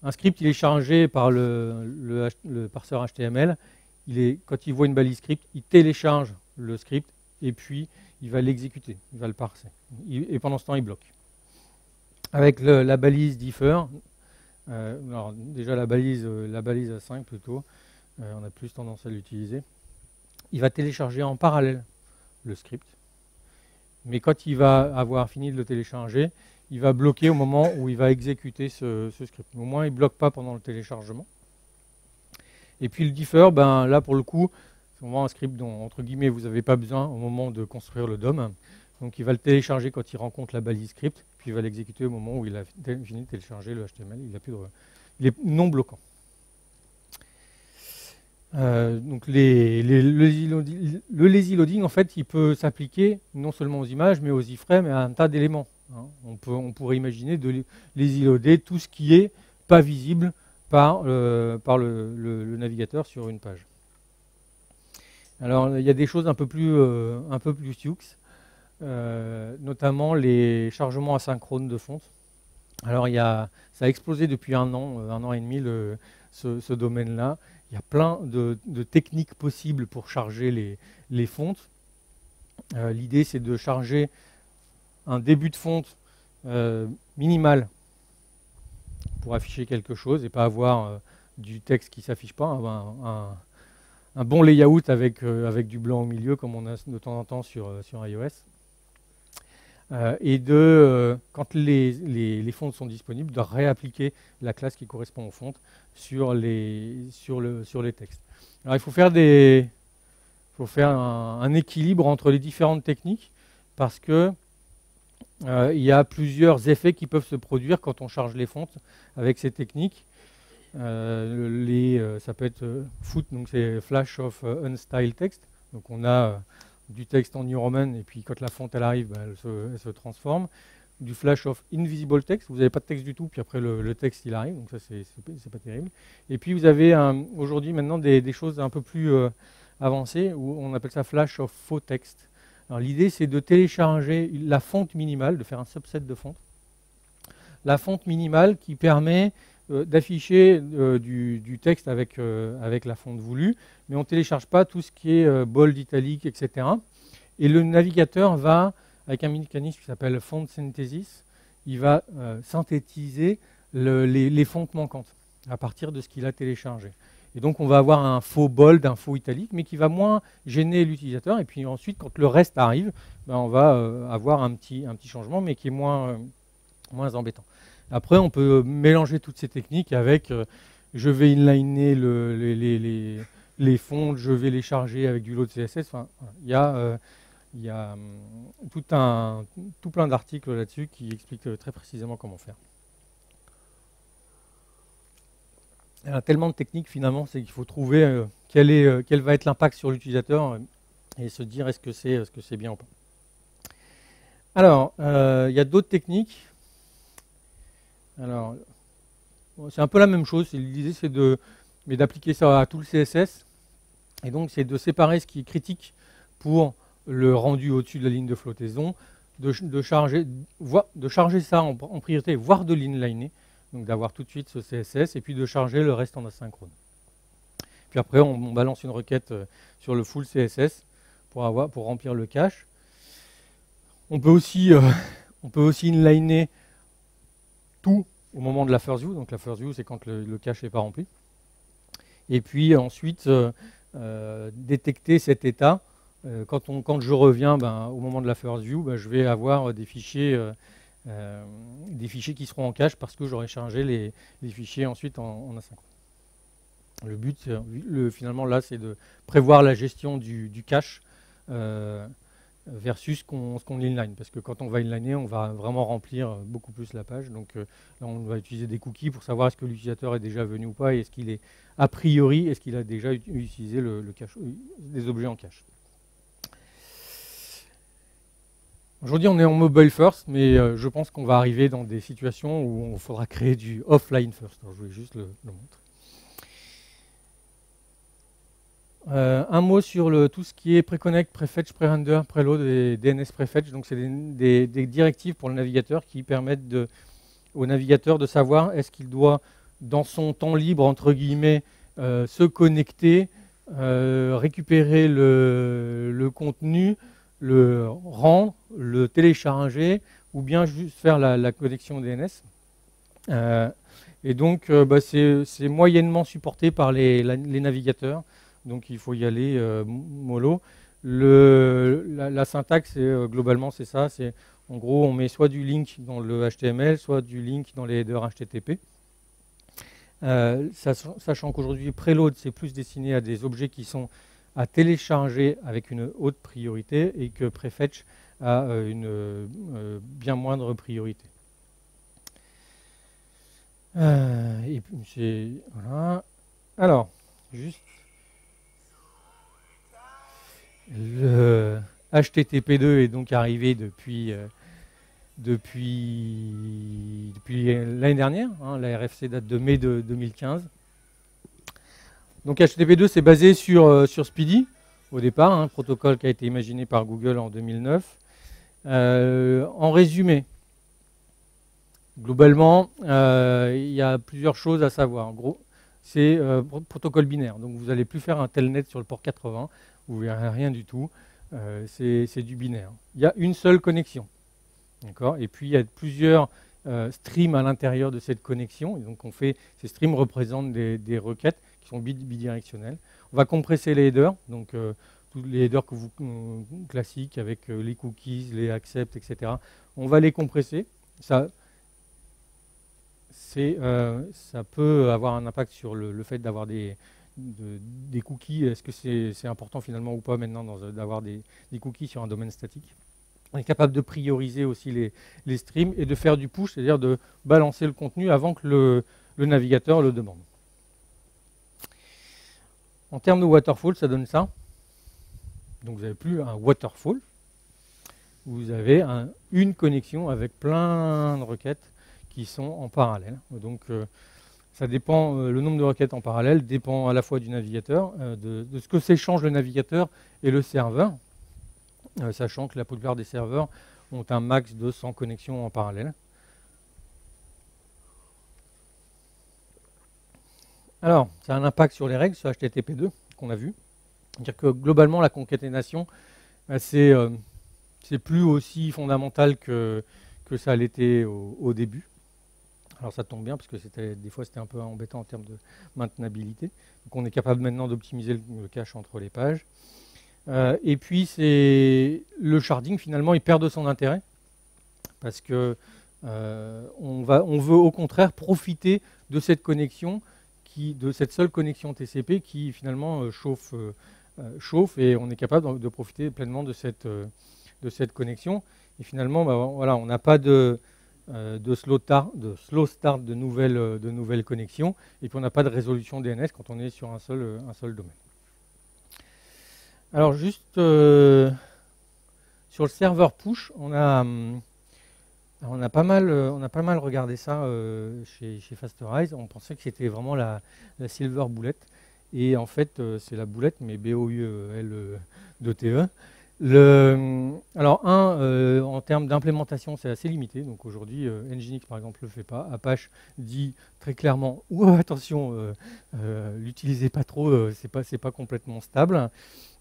un script, il est chargé par le parseur HTML. Quand il voit une balise script, il télécharge le script et puis il va l'exécuter, il va le parser. Et pendant ce temps, il bloque. Avec la balise differ, alors déjà la balise A5 plutôt, on a plus tendance à l'utiliser. Il va télécharger en parallèle le script. Mais quand il va avoir fini de le télécharger, il va bloquer au moment où il va exécuter ce script. Au moins, il ne bloque pas pendant le téléchargement. Et puis le differ, là pour le coup, c'est vraiment un script dont, entre guillemets, vous n'avez pas besoin au moment de construire le DOM. Donc il va le télécharger quand il rencontre la balise script, puis il va l'exécuter au moment où il a fini de télécharger le HTML. Il est non bloquant. Donc le lazy loading, en fait, il peut s'appliquer non seulement aux images, mais aux iframes et à un tas d'éléments. Hein. On pourrait imaginer de lazy loader tout ce qui est pas visible par le navigateur sur une page. Alors, il y a des choses un peu plus sioux, notamment les chargements asynchrones de fonte. Alors, ça a explosé depuis un an et demi, ce domaine-là. Il y a plein de techniques possibles pour charger les fontes. L'idée, c'est de charger un début de fonte minimal pour afficher quelque chose et pas avoir du texte qui ne s'affiche pas, un bon layout avec du blanc au milieu, comme on a de temps en temps sur iOS. Et quand les fontes sont disponibles, de réappliquer la classe qui correspond aux fontes sur les textes. Alors il faut faire un équilibre entre les différentes techniques, parce que Il y a plusieurs effets qui peuvent se produire quand on charge les fontes avec ces techniques. Ça peut être foot, donc c'est flash of unstyled text. Donc on a du texte en New Roman et puis quand la fonte elle arrive, elle se transforme. Du flash of invisible text, vous n'avez pas de texte du tout, puis après le texte il arrive, donc ça c'est pas terrible. Et puis vous avez aujourd'hui maintenant des choses un peu plus avancées où on appelle ça flash of faux text. Alors l'idée c'est de télécharger la fonte minimale, de faire un subset de fonte. La fonte minimale qui permet d'afficher du texte avec la fonte voulue, mais on ne télécharge pas tout ce qui est bold, italique, etc. Et le navigateur va, avec un mécanisme qui s'appelle font synthesis, il va synthétiser les fontes manquantes à partir de ce qu'il a téléchargé. Et donc on va avoir un faux bold, un faux italique, mais qui va moins gêner l'utilisateur. Et puis ensuite, quand le reste arrive, on va avoir un petit changement, mais qui est moins embêtant. Après, on peut mélanger toutes ces techniques avec je vais inliner les fontes, je vais les charger avec du load CSS. Enfin, il y a tout plein d'articles là-dessus qui expliquent très précisément comment faire. Il y a tellement de techniques finalement, c'est qu'il faut trouver quel va être l'impact sur l'utilisateur et se dire est-ce que c'est bien ou pas. Alors, il y a d'autres techniques. Alors, c'est un peu la même chose. L'idée, c'est d'appliquer ça à tout le CSS. Et donc, c'est de séparer ce qui est critique pour le rendu au-dessus de la ligne de flottaison, de charger ça en priorité, voire de l'inliner, donc d'avoir tout de suite ce CSS, et puis de charger le reste en asynchrone. Puis après, on balance une requête sur le full CSS pour remplir le cache. On peut aussi inliner tout au moment de la first view. Donc la first view, c'est quand le cache n'est pas rempli. Et puis ensuite, détecter cet état. Quand je reviens au moment de la first view, je vais avoir des fichiers qui seront en cache parce que j'aurai chargé les fichiers ensuite en asynchrone. Le but, finalement, là, c'est de prévoir la gestion du cache versus ce qu'on inline. Parce que quand on va inliner, on va vraiment remplir beaucoup plus la page. Donc là, on va utiliser des cookies pour savoir est-ce que l'utilisateur est déjà venu ou pas et est-ce qu'il est, a priori, est-ce qu'il a déjà utilisé le cache, des objets en cache. Aujourd'hui, on est en mobile first, mais je pense qu'on va arriver dans des situations où il faudra créer du offline first. Alors, je voulais juste le montrer. Un mot sur tout ce qui est préconnect, prefetch, prerender, preload et DNS prefetch. Donc, c'est des directives pour le navigateur qui permettent au navigateur de savoir est-ce qu'il doit, dans son temps libre, entre guillemets, se connecter, récupérer le contenu, le rendre, le télécharger, ou bien juste faire la connexion DNS. Et donc, c'est moyennement supporté par les navigateurs. Donc il faut y aller mollo. La syntaxe, globalement, c'est ça. En gros, on met soit du link dans le HTML, soit du link dans les headers HTTP. Sachant qu'aujourd'hui, preload, c'est plus destiné à des objets qui sont à télécharger avec une haute priorité et que prefetch a une bien moindre priorité. Et puis, voilà. Alors, juste... Le HTTP2 est donc arrivé depuis l'année dernière. La RFC date de mai 2015. Donc HTTP2, c'est basé sur Speedy au départ, un protocole qui a été imaginé par Google en 2009. En résumé, globalement, il y a plusieurs choses à savoir. En gros, c'est protocole binaire. Donc vous n'allez plus faire un telnet sur le port 80. Vous ne verrez rien du tout, c'est du binaire. Il y a une seule connexion, d'accord ? Et puis il y a plusieurs streams à l'intérieur de cette connexion. Et donc ces streams représentent des requêtes qui sont bidirectionnelles. On va compresser les headers, donc tous les headers classiques avec les cookies, les accepts, etc. On va les compresser. Ça peut avoir un impact sur le fait d'avoir des cookies. Est-ce que c'est important finalement ou pas maintenant d'avoir des cookies sur un domaine statique? On est capable de prioriser aussi les streams et de faire du push, c'est-à-dire de balancer le contenu avant que le navigateur le demande. En termes de waterfall, ça donne ça. Donc vous n'avez plus un waterfall, vous avez une connexion avec plein de requêtes qui sont en parallèle. Donc ça dépend, le nombre de requêtes en parallèle dépend à la fois du navigateur, de ce que s'échange le navigateur et le serveur, sachant que la plupart des serveurs ont un max de 100 connexions en parallèle. Alors, ça a un impact sur les règles, sur HTTP2, qu'on a vu. C'est-à-dire que globalement, la concaténation, c'est plus aussi fondamental que ça l'était au début. Alors ça tombe bien, parce que des fois c'était un peu embêtant en termes de maintenabilité. Donc on est capable maintenant d'optimiser le cache entre les pages. Et puis le sharding, finalement, il perd de son intérêt, parce que on veut au contraire profiter de cette connexion, de cette seule connexion TCP qui finalement chauffe, et on est capable de profiter pleinement de cette connexion. Et finalement, voilà, on n'a pas de slow start de nouvelles connexions, et puis on n'a pas de résolution DNS quand on est sur un seul domaine. Alors juste sur le serveur push, on a pas mal regardé ça chez Fasterize. On pensait que c'était vraiment la silver bullet, et en fait c'est la boulette, mais B-O-U-L-E-T-E. Alors en termes d'implémentation, c'est assez limité. Donc aujourd'hui, Nginx par exemple le fait pas. Apache dit très clairement attention, l'utilisez pas trop, c'est pas complètement stable.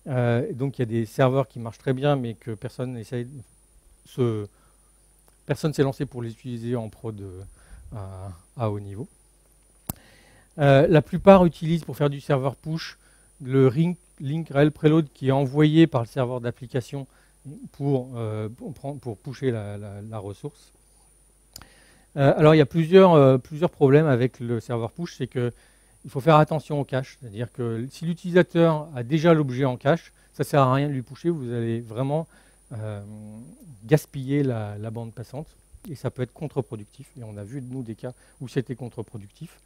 Donc il y a des serveurs qui marchent très bien, mais que personne s'est lancé pour les utiliser en prod à haut niveau. La plupart utilisent, pour faire du serveur push, le link rel preload qui est envoyé par le serveur d'application pour pusher la ressource. Alors il y a plusieurs problèmes avec le serveur push, c'est qu'il faut faire attention au cache, c'est-à-dire que si l'utilisateur a déjà l'objet en cache, ça ne sert à rien de lui pusher, vous allez vraiment gaspiller la bande passante, et ça peut être contre-productif, et on a vu nous des cas où c'était contre-productif.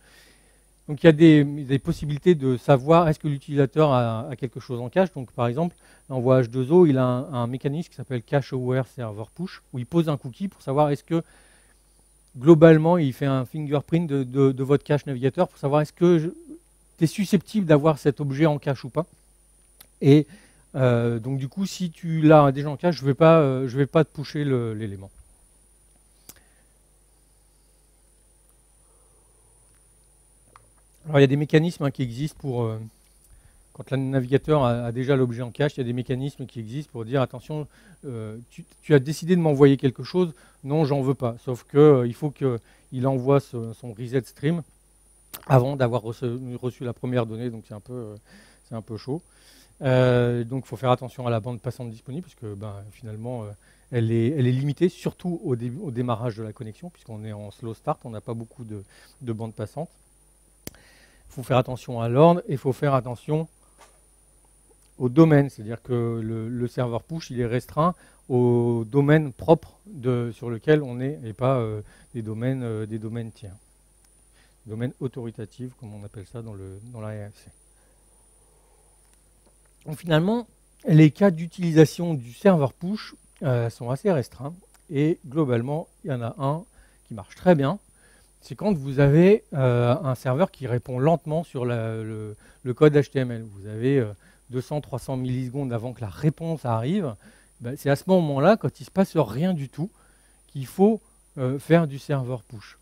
Donc il y a des possibilités de savoir est-ce que l'utilisateur a quelque chose en cache. Donc par exemple, l'envoi H2O, il a un mécanisme qui s'appelle Cache Aware Server Push, où il pose un cookie pour savoir est-ce que globalement il fait un fingerprint de votre cache navigateur pour savoir est-ce que tu es susceptible d'avoir cet objet en cache ou pas. Et donc du coup, si tu l'as déjà en cache, je vais pas te pusher l'élément. Alors il y a des mécanismes qui existent pour, quand le navigateur a déjà l'objet en cache, il y a des mécanismes qui existent pour dire attention, tu as décidé de m'envoyer quelque chose, non j'en veux pas. Sauf qu'il faut qu'il envoie son reset stream avant d'avoir reçu la première donnée, donc c'est un peu chaud. Donc il faut faire attention à la bande passante disponible, parce que finalement elle est limitée, surtout au démarrage de la connexion, puisqu'on est en slow start, on n'a pas beaucoup de bande passante. Il faut faire attention à l'ordre, et il faut faire attention au domaine, c'est-à-dire que le serveur push, il est restreint au domaine propre sur lequel on est, et pas des domaines tiers. Domaine autoritatif, comme on appelle ça dans la RFC. Donc finalement, les cas d'utilisation du serveur push sont assez restreints, et globalement, il y en a un qui marche très bien. C'est quand vous avez un serveur qui répond lentement sur le code HTML. Vous avez 200-300 millisecondes avant que la réponse arrive. C'est à ce moment-là, quand il ne se passe rien du tout, qu'il faut faire du serveur push.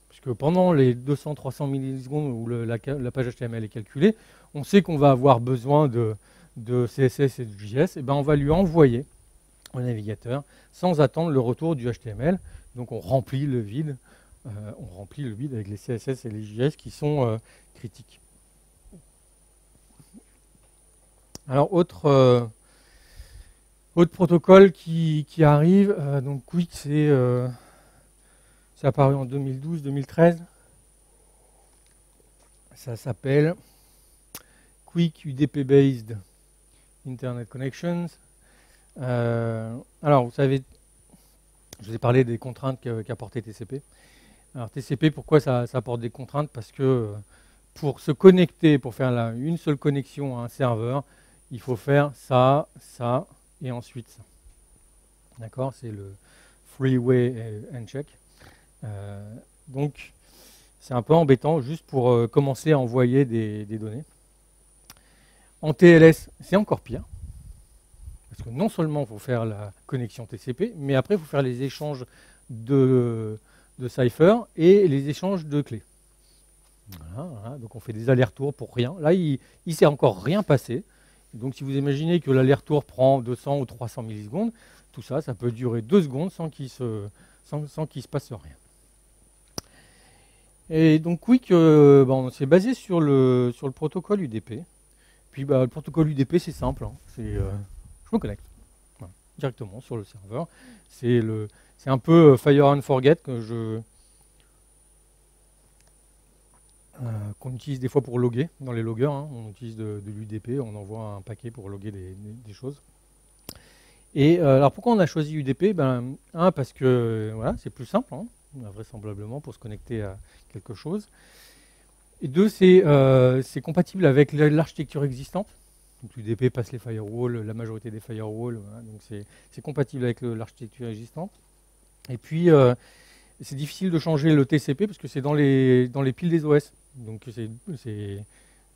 Puisque pendant les 200-300 millisecondes où la page HTML est calculée, on sait qu'on va avoir besoin de CSS et de JS, et on va lui envoyer au navigateur sans attendre le retour du HTML. Donc on remplit le vide. Avec les CSS et les JS qui sont critiques. Alors, autre protocole qui arrive, donc Quick, c'est apparu en 2012-2013. Ça s'appelle Quick UDP Based Internet Connections. Alors, vous savez, je vous ai parlé des contraintes qu'apportait TCP. Alors, TCP, pourquoi ça apporte des contraintes? Parce que pour se connecter, pour faire une seule connexion à un serveur, il faut faire ça, ça, et ensuite ça. D'accord? C'est le freeway handshake. Donc, c'est un peu embêtant juste pour commencer à envoyer des données. En TLS, c'est encore pire. Parce que non seulement il faut faire la connexion TCP, mais après il faut faire les échanges de cipher et les échanges de clés. Voilà, donc on fait des allers-retours pour rien. Là, il ne s'est encore rien passé. Donc si vous imaginez que l'aller-retour prend 200 ou 300 millisecondes, tout ça, ça peut durer 2 secondes sans qu'il se passe rien. Et donc Quick, on s'est basé sur le protocole UDP. Puis le protocole UDP, c'est simple. Hein. Je me connecte directement sur le serveur. C'est un peu Fire and Forget qu'on utilise des fois pour loguer dans les loggers. Hein. On utilise de l'UDP, on envoie un paquet pour loguer des choses. Et alors pourquoi on a choisi UDP? Parce que voilà, c'est plus simple, hein, vraisemblablement, pour se connecter à quelque chose. Et deux, c'est compatible avec l'architecture existante. Donc l'UDP passe les firewalls, la majorité des firewalls, voilà, donc c'est compatible avec l'architecture existante. Et puis c'est difficile de changer le TCP parce que c'est dans les piles des OS. Donc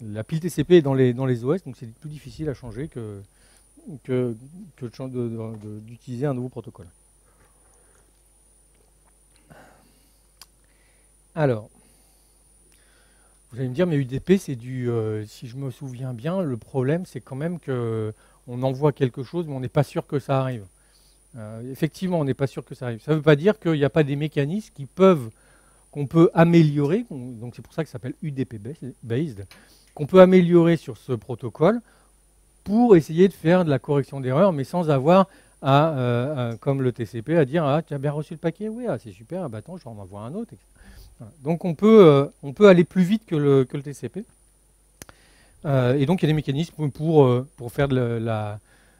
la pile TCP est dans les OS, donc c'est plus difficile à changer que d'utiliser un nouveau protocole. Alors, vous allez me dire, mais UDP, c'est si je me souviens bien, le problème, c'est quand même qu'on envoie quelque chose, mais on n'est pas sûr que ça arrive. Effectivement, on n'est pas sûr que ça arrive. Ça ne veut pas dire qu'il n'y a pas des mécanismes qu'on peut améliorer, donc c'est pour ça que ça s'appelle UDP-based, qu'on peut améliorer sur ce protocole pour essayer de faire de la correction d'erreur, mais sans avoir comme le TCP, à dire « Ah, tu as bien reçu le paquet? Oui, c'est super, attends, je vais en envoyer un autre. » Voilà. Donc on peut aller plus vite que le TCP. Et donc il y a des mécanismes pour faire de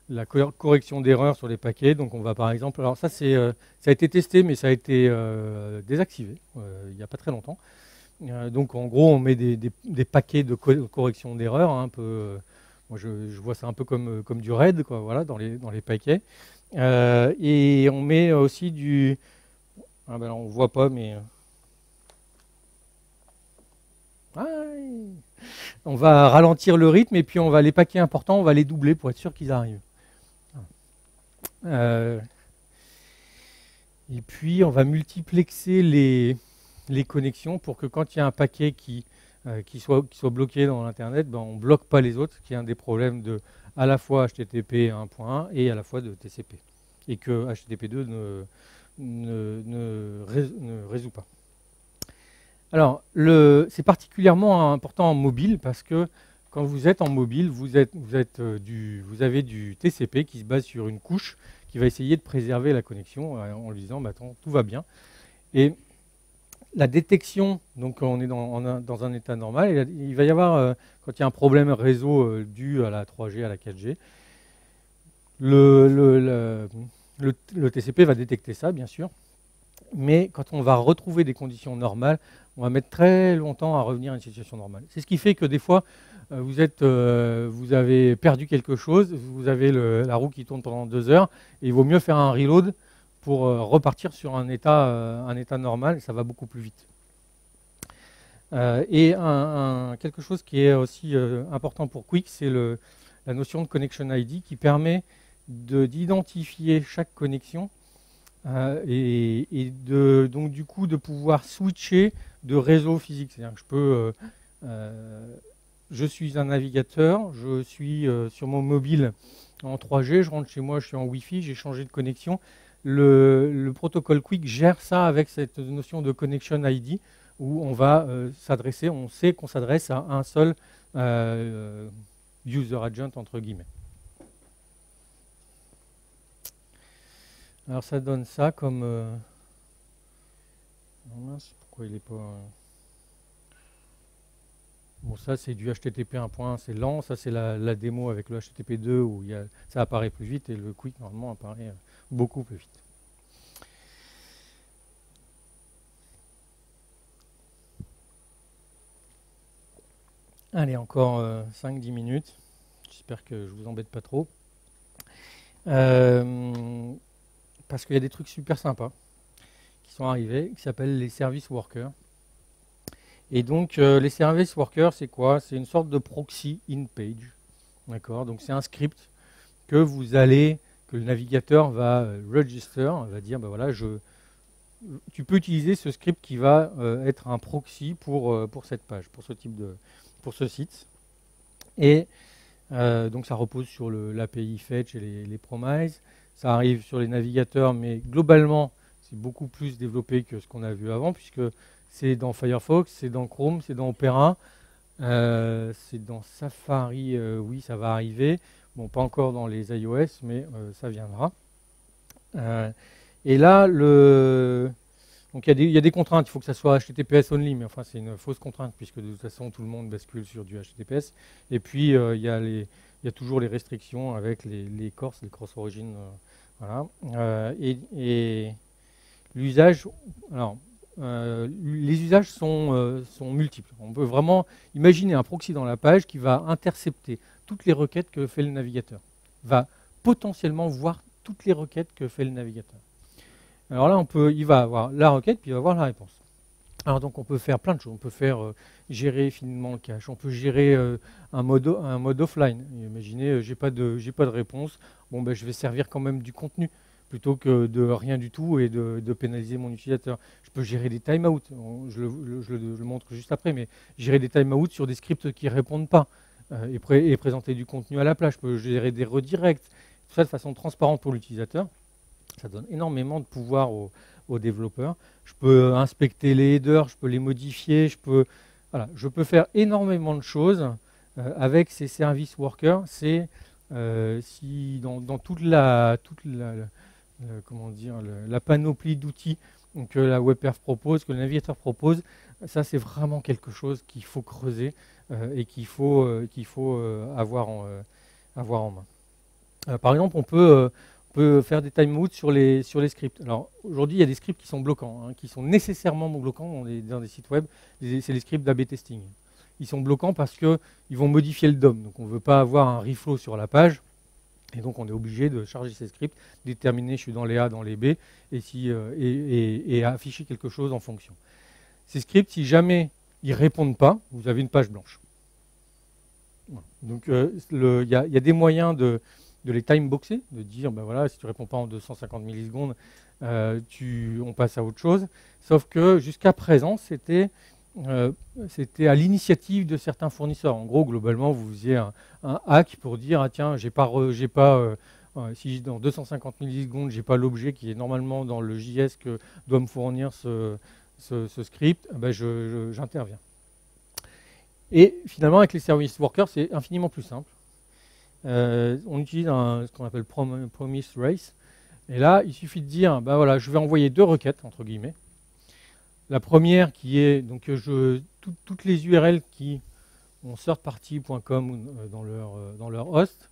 la correction d'erreurs sur les paquets. Donc on va par exemple, alors ça ça a été testé, mais ça a été désactivé il n'y a pas très longtemps. Donc en gros on met des paquets de correction d'erreurs, hein, un peu. Moi je vois ça un peu comme du RAID, quoi, voilà, dans les paquets. Et on met aussi du, on voit pas, mais on va ralentir le rythme et puis les paquets importants, on va les doubler pour être sûr qu'ils arrivent. Et puis on va multiplexer les connexions pour que quand il y a un paquet qui soit bloqué dans l'internet, on ne bloque pas les autres, ce qui est un des problèmes de à la fois HTTP 1.1 et à la fois de TCP. Et que HTTP2 ne résout pas. Alors, c'est particulièrement important en mobile parce que quand vous êtes en mobile, vous avez du TCP qui se base sur une couche qui va essayer de préserver la connexion en lui disant attends, tout va bien. Et la détection, donc on est dans un état normal, et il va y avoir, quand il y a un problème réseau dû à la 3G, à la 4G, le TCP va détecter ça, bien sûr. Mais quand on va retrouver des conditions normales, on va mettre très longtemps à revenir à une situation normale. C'est ce qui fait que des fois, vous avez perdu quelque chose, vous avez la roue qui tourne pendant 2 heures, et il vaut mieux faire un reload pour repartir sur un état normal, et ça va beaucoup plus vite. Et quelque chose qui est aussi important pour Quick, c'est la notion de Connection ID qui permet d'identifier chaque connexion et donc du coup de pouvoir switcher de réseau physique. C'est-à-dire que je suis un navigateur, je suis sur mon mobile en 3G, je rentre chez moi, je suis en Wi-Fi, j'ai changé de connexion. Le protocole Quick gère ça avec cette notion de Connection ID où on va s'adresser, on sait qu'on s'adresse à un seul user agent entre guillemets. Alors ça donne ça comme... Non, mince, pourquoi il n'est pas... Bon, ça, c'est du HTTP 1.1, c'est lent. Ça, c'est la démo avec le HTTP 2 où ça apparaît plus vite et le quick, normalement, apparaît beaucoup plus vite. Allez, encore 5-10 minutes. J'espère que je ne vous embête pas trop. Parce qu'il y a des trucs super sympas qui sont arrivés, qui s'appellent les service workers. Et donc, les service workers, c'est quoi? C'est une sorte de proxy in-page. D'accord? Donc, c'est un script que le navigateur va register, va dire, ben voilà, tu peux utiliser ce script qui va être un proxy pour cette page, pour ce site. Et donc, ça repose sur l'API fetch et les promises. Ça arrive sur les navigateurs, mais globalement, c'est beaucoup plus développé que ce qu'on a vu avant, puisque c'est dans Firefox, c'est dans Chrome, c'est dans Opera, c'est dans Safari, oui, ça va arriver. Bon, pas encore dans les iOS, mais ça viendra. Et là, donc il y a des contraintes, il faut que ça soit HTTPS only, mais enfin c'est une fausse contrainte, puisque de toute façon tout le monde bascule sur du HTTPS. Et puis il y a toujours les restrictions avec les cross-origin. Voilà. Et l'usage, alors, les usages sont multiples. On peut vraiment imaginer un proxy dans la page qui va intercepter toutes les requêtes que fait le navigateur, va potentiellement voir toutes les requêtes que fait le navigateur. Alors là, il va avoir la requête, puis il va avoir la réponse. Alors donc on peut faire plein de choses. On peut faire gérer finement le cache. On peut gérer un mode offline. Imaginez, j'ai pas de réponse. Bon, ben, je vais servir quand même du contenu plutôt que de rien du tout et de pénaliser mon utilisateur. Je peux gérer des timeouts. Je le montre juste après, mais gérer des timeouts sur des scripts qui ne répondent pas et présenter du contenu à la place. Je peux gérer des redirects. Tout ça de façon transparente pour l'utilisateur. Ça donne énormément de pouvoir aux développeurs. Je peux inspecter les headers, je peux les modifier, je peux faire énormément de choses avec ces service workers. C'est si dans toute la panoplie d'outils que la WebPerf propose, que le navigateur propose, ça c'est vraiment quelque chose qu'il faut creuser et qu'il faut avoir en main. Par exemple, on peut faire des timeouts sur les scripts. Alors aujourd'hui, il y a des scripts qui sont bloquants, qui sont nécessairement bloquants dans des sites web. C'est les scripts d'A/B testing. Ils sont bloquants parce qu'ils vont modifier le DOM. Donc on ne veut pas avoir un reflow sur la page. Et donc on est obligé de charger ces scripts, déterminer je suis dans les A, dans les B, et afficher quelque chose en fonction. Ces scripts, si jamais ils ne répondent pas, vous avez une page blanche. Voilà. Donc il y a des moyens de les timeboxer, de dire ben voilà, si tu ne réponds pas en 250 millisecondes, on passe à autre chose. Sauf que jusqu'à présent, c'était à l'initiative de certains fournisseurs. En gros, globalement, vous faisiez un hack pour dire ah tiens, si dans 250 millisecondes, j'ai pas l'objet qui est normalement dans le JS que doit me fournir ce script, ben j'interviens. Et finalement, avec les service workers, c'est infiniment plus simple. On utilise ce qu'on appelle promise race. Et là, il suffit de dire, ben voilà, je vais envoyer deux requêtes, entre guillemets. La première qui est, donc toutes les URL qui ont thirdparty.com dans leur host,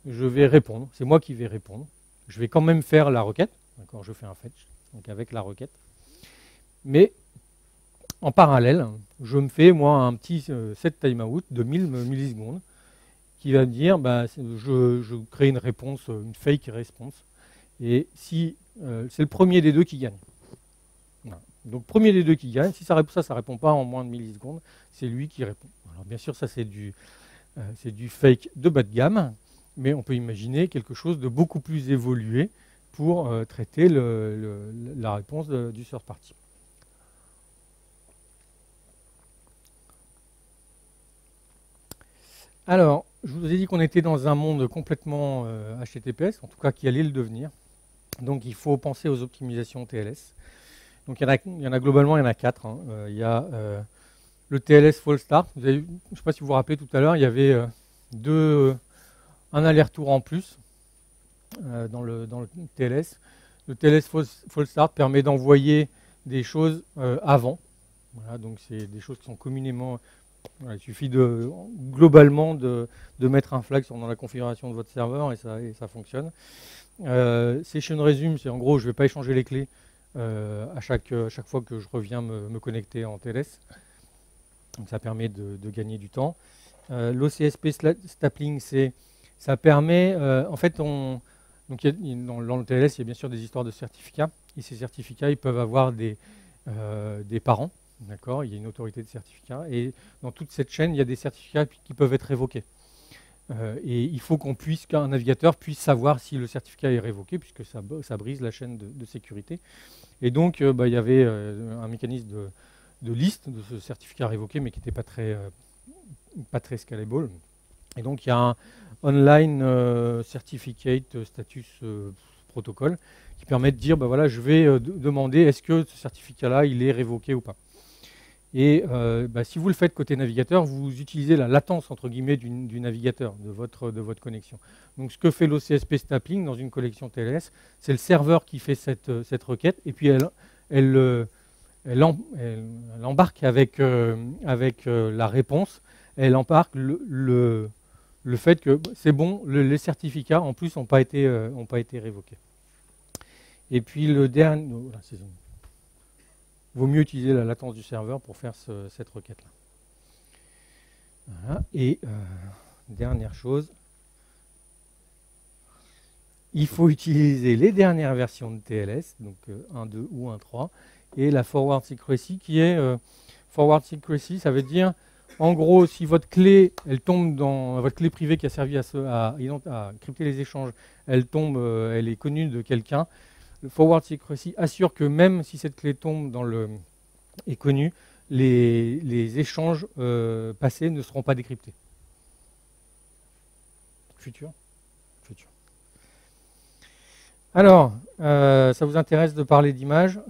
je vais répondre. C'est moi qui vais répondre. Je vais quand même faire la requête. D'accord, je fais un fetch, donc avec la requête. Mais en parallèle, je me fais, moi, un petit set timeout de 1000 millisecondes qui va me dire, bah, je crée une réponse, une fake response, et si c'est le premier des deux qui gagne. Voilà. Donc premier des deux qui gagne, si ça ne répond pas en moins de millisecondes, c'est lui qui répond. Alors bien sûr, ça c'est du fake de bas de gamme, mais on peut imaginer quelque chose de beaucoup plus évolué pour traiter la réponse du third party. Alors, je vous ai dit qu'on était dans un monde complètement HTTPS, en tout cas qui allait le devenir. Donc il faut penser aux optimisations TLS. Donc il y en a globalement, il y en a 4. Il y a le TLS False Start. Je ne sais pas si vous vous rappelez tout à l'heure, il y avait un aller-retour en plus dans le TLS. Le TLS False Start permet d'envoyer des choses avant. Voilà, donc c'est des choses qui sont communément Voilà, il suffit globalement de mettre un flag dans la configuration de votre serveur et ça fonctionne. Session resume, c'est en gros, je ne vais pas échanger les clés à chaque fois que je reviens me connecter en TLS. Donc ça permet de gagner du temps. L'OCSP stapling, ça permet, en fait, dans le TLS, il y a bien sûr des histoires de certificats. Et ces certificats, ils peuvent avoir des parents. D'accord, il y a une autorité de certificat. Et dans toute cette chaîne, il y a des certificats qui peuvent être révoqués. Et il faut qu'un navigateur puisse savoir si le certificat est révoqué, puisque ça brise la chaîne de sécurité. Et donc, il y avait un mécanisme de liste de ce certificat révoqué, mais qui n'était pas très scalable. Et donc, il y a un online certificate status protocol qui permet de dire, voilà, je vais demander est-ce que ce certificat-là, il est révoqué ou pas. Et si vous le faites côté navigateur, vous utilisez la latence entre guillemets du navigateur, de votre connexion. Donc ce que fait l'OCSP stapling dans une collection TLS, c'est le serveur qui fait cette requête, et puis elle embarque avec la réponse, elle embarque le fait que c'est bon, les certificats en plus n'ont pas été révoqués. Et puis le dernier, voilà, vaut mieux utiliser la latence du serveur pour faire cette requête-là. Voilà. Et dernière chose, il faut utiliser les dernières versions de TLS, donc 1.2 ou 1.3, et la forward secrecy qui est forward secrecy, ça veut dire en gros si votre clé elle tombe dans votre clé privée qui a servi à crypter les échanges, elle est connue de quelqu'un. Le forward secrecy assure que même si cette clé tombe est connue, les échanges passés ne seront pas décryptés. Futur. Alors, ça vous intéresse de parler d'images?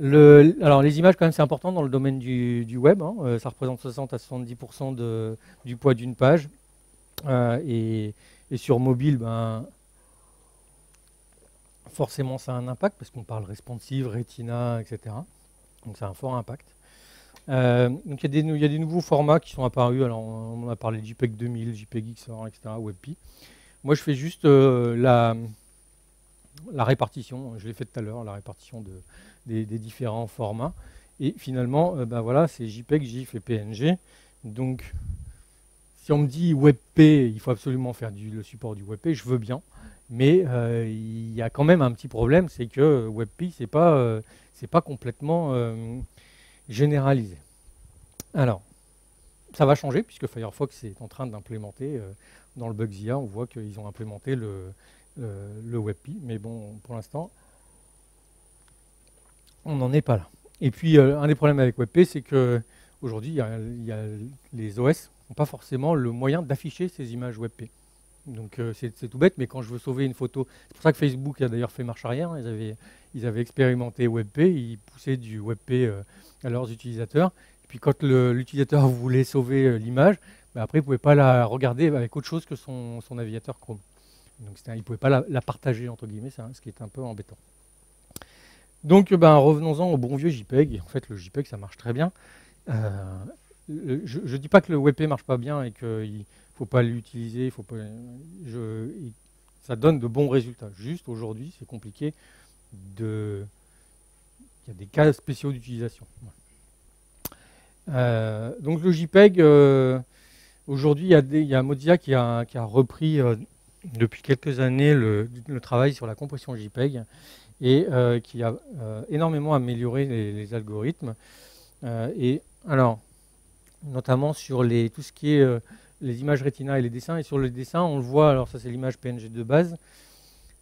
Alors, les images, quand même, c'est important dans le domaine du web. Hein. Ça représente 60 à 70% du poids d'une page. Et sur mobile, forcément, ça a un impact parce qu'on parle responsive, Retina, etc. Donc, ça a un fort impact. Donc, il y a des nouveaux formats qui sont apparus. Alors, on a parlé de JPEG 2000, JPEG XOR, etc., WebP. Moi, je fais juste la répartition. Je l'ai fait tout à l'heure, la répartition des différents formats. Et finalement, voilà, c'est JPEG, GIF et PNG. Donc, si on me dit WebP, il faut absolument faire le support du WebP, je veux bien. Mais il y a quand même un petit problème, c'est que WebP, c'est pas complètement généralisé. Alors, ça va changer puisque Firefox est en train d'implémenter dans le Bugzilla, on voit qu'ils ont implémenté le WebP, mais bon, pour l'instant, on n'en est pas là. Et puis, un des problèmes avec WebP, c'est qu'aujourd'hui, les OS n'ont pas forcément le moyen d'afficher ces images WebP. Donc c'est tout bête, mais quand je veux sauver une photo, c'est pour ça que Facebook a d'ailleurs fait marche arrière, hein, ils avaient expérimenté WebP, ils poussaient du WebP à leurs utilisateurs, et puis quand l'utilisateur voulait sauver l'image, après il ne pouvait pas la regarder avec autre chose que son navigateur Chrome. Donc il ne pouvait pas la partager, entre guillemets, ce qui est un peu embêtant. Donc revenons-en au bon vieux JPEG. En fait, le JPEG, ça marche très bien. Je ne dis pas que le WebP ne marche pas bien et qu'il ne faut pas l'utiliser. Ça donne de bons résultats. Juste aujourd'hui, c'est compliqué. Il y a des cas spéciaux d'utilisation. Donc le JPEG, aujourd'hui, il y a Mozilla qui a repris depuis quelques années le travail sur la compression JPEG et qui a énormément amélioré les algorithmes. Et alors, notamment sur tout ce qui est les images Retina et les dessins. Et sur le dessin, on le voit, alors ça c'est l'image PNG de base.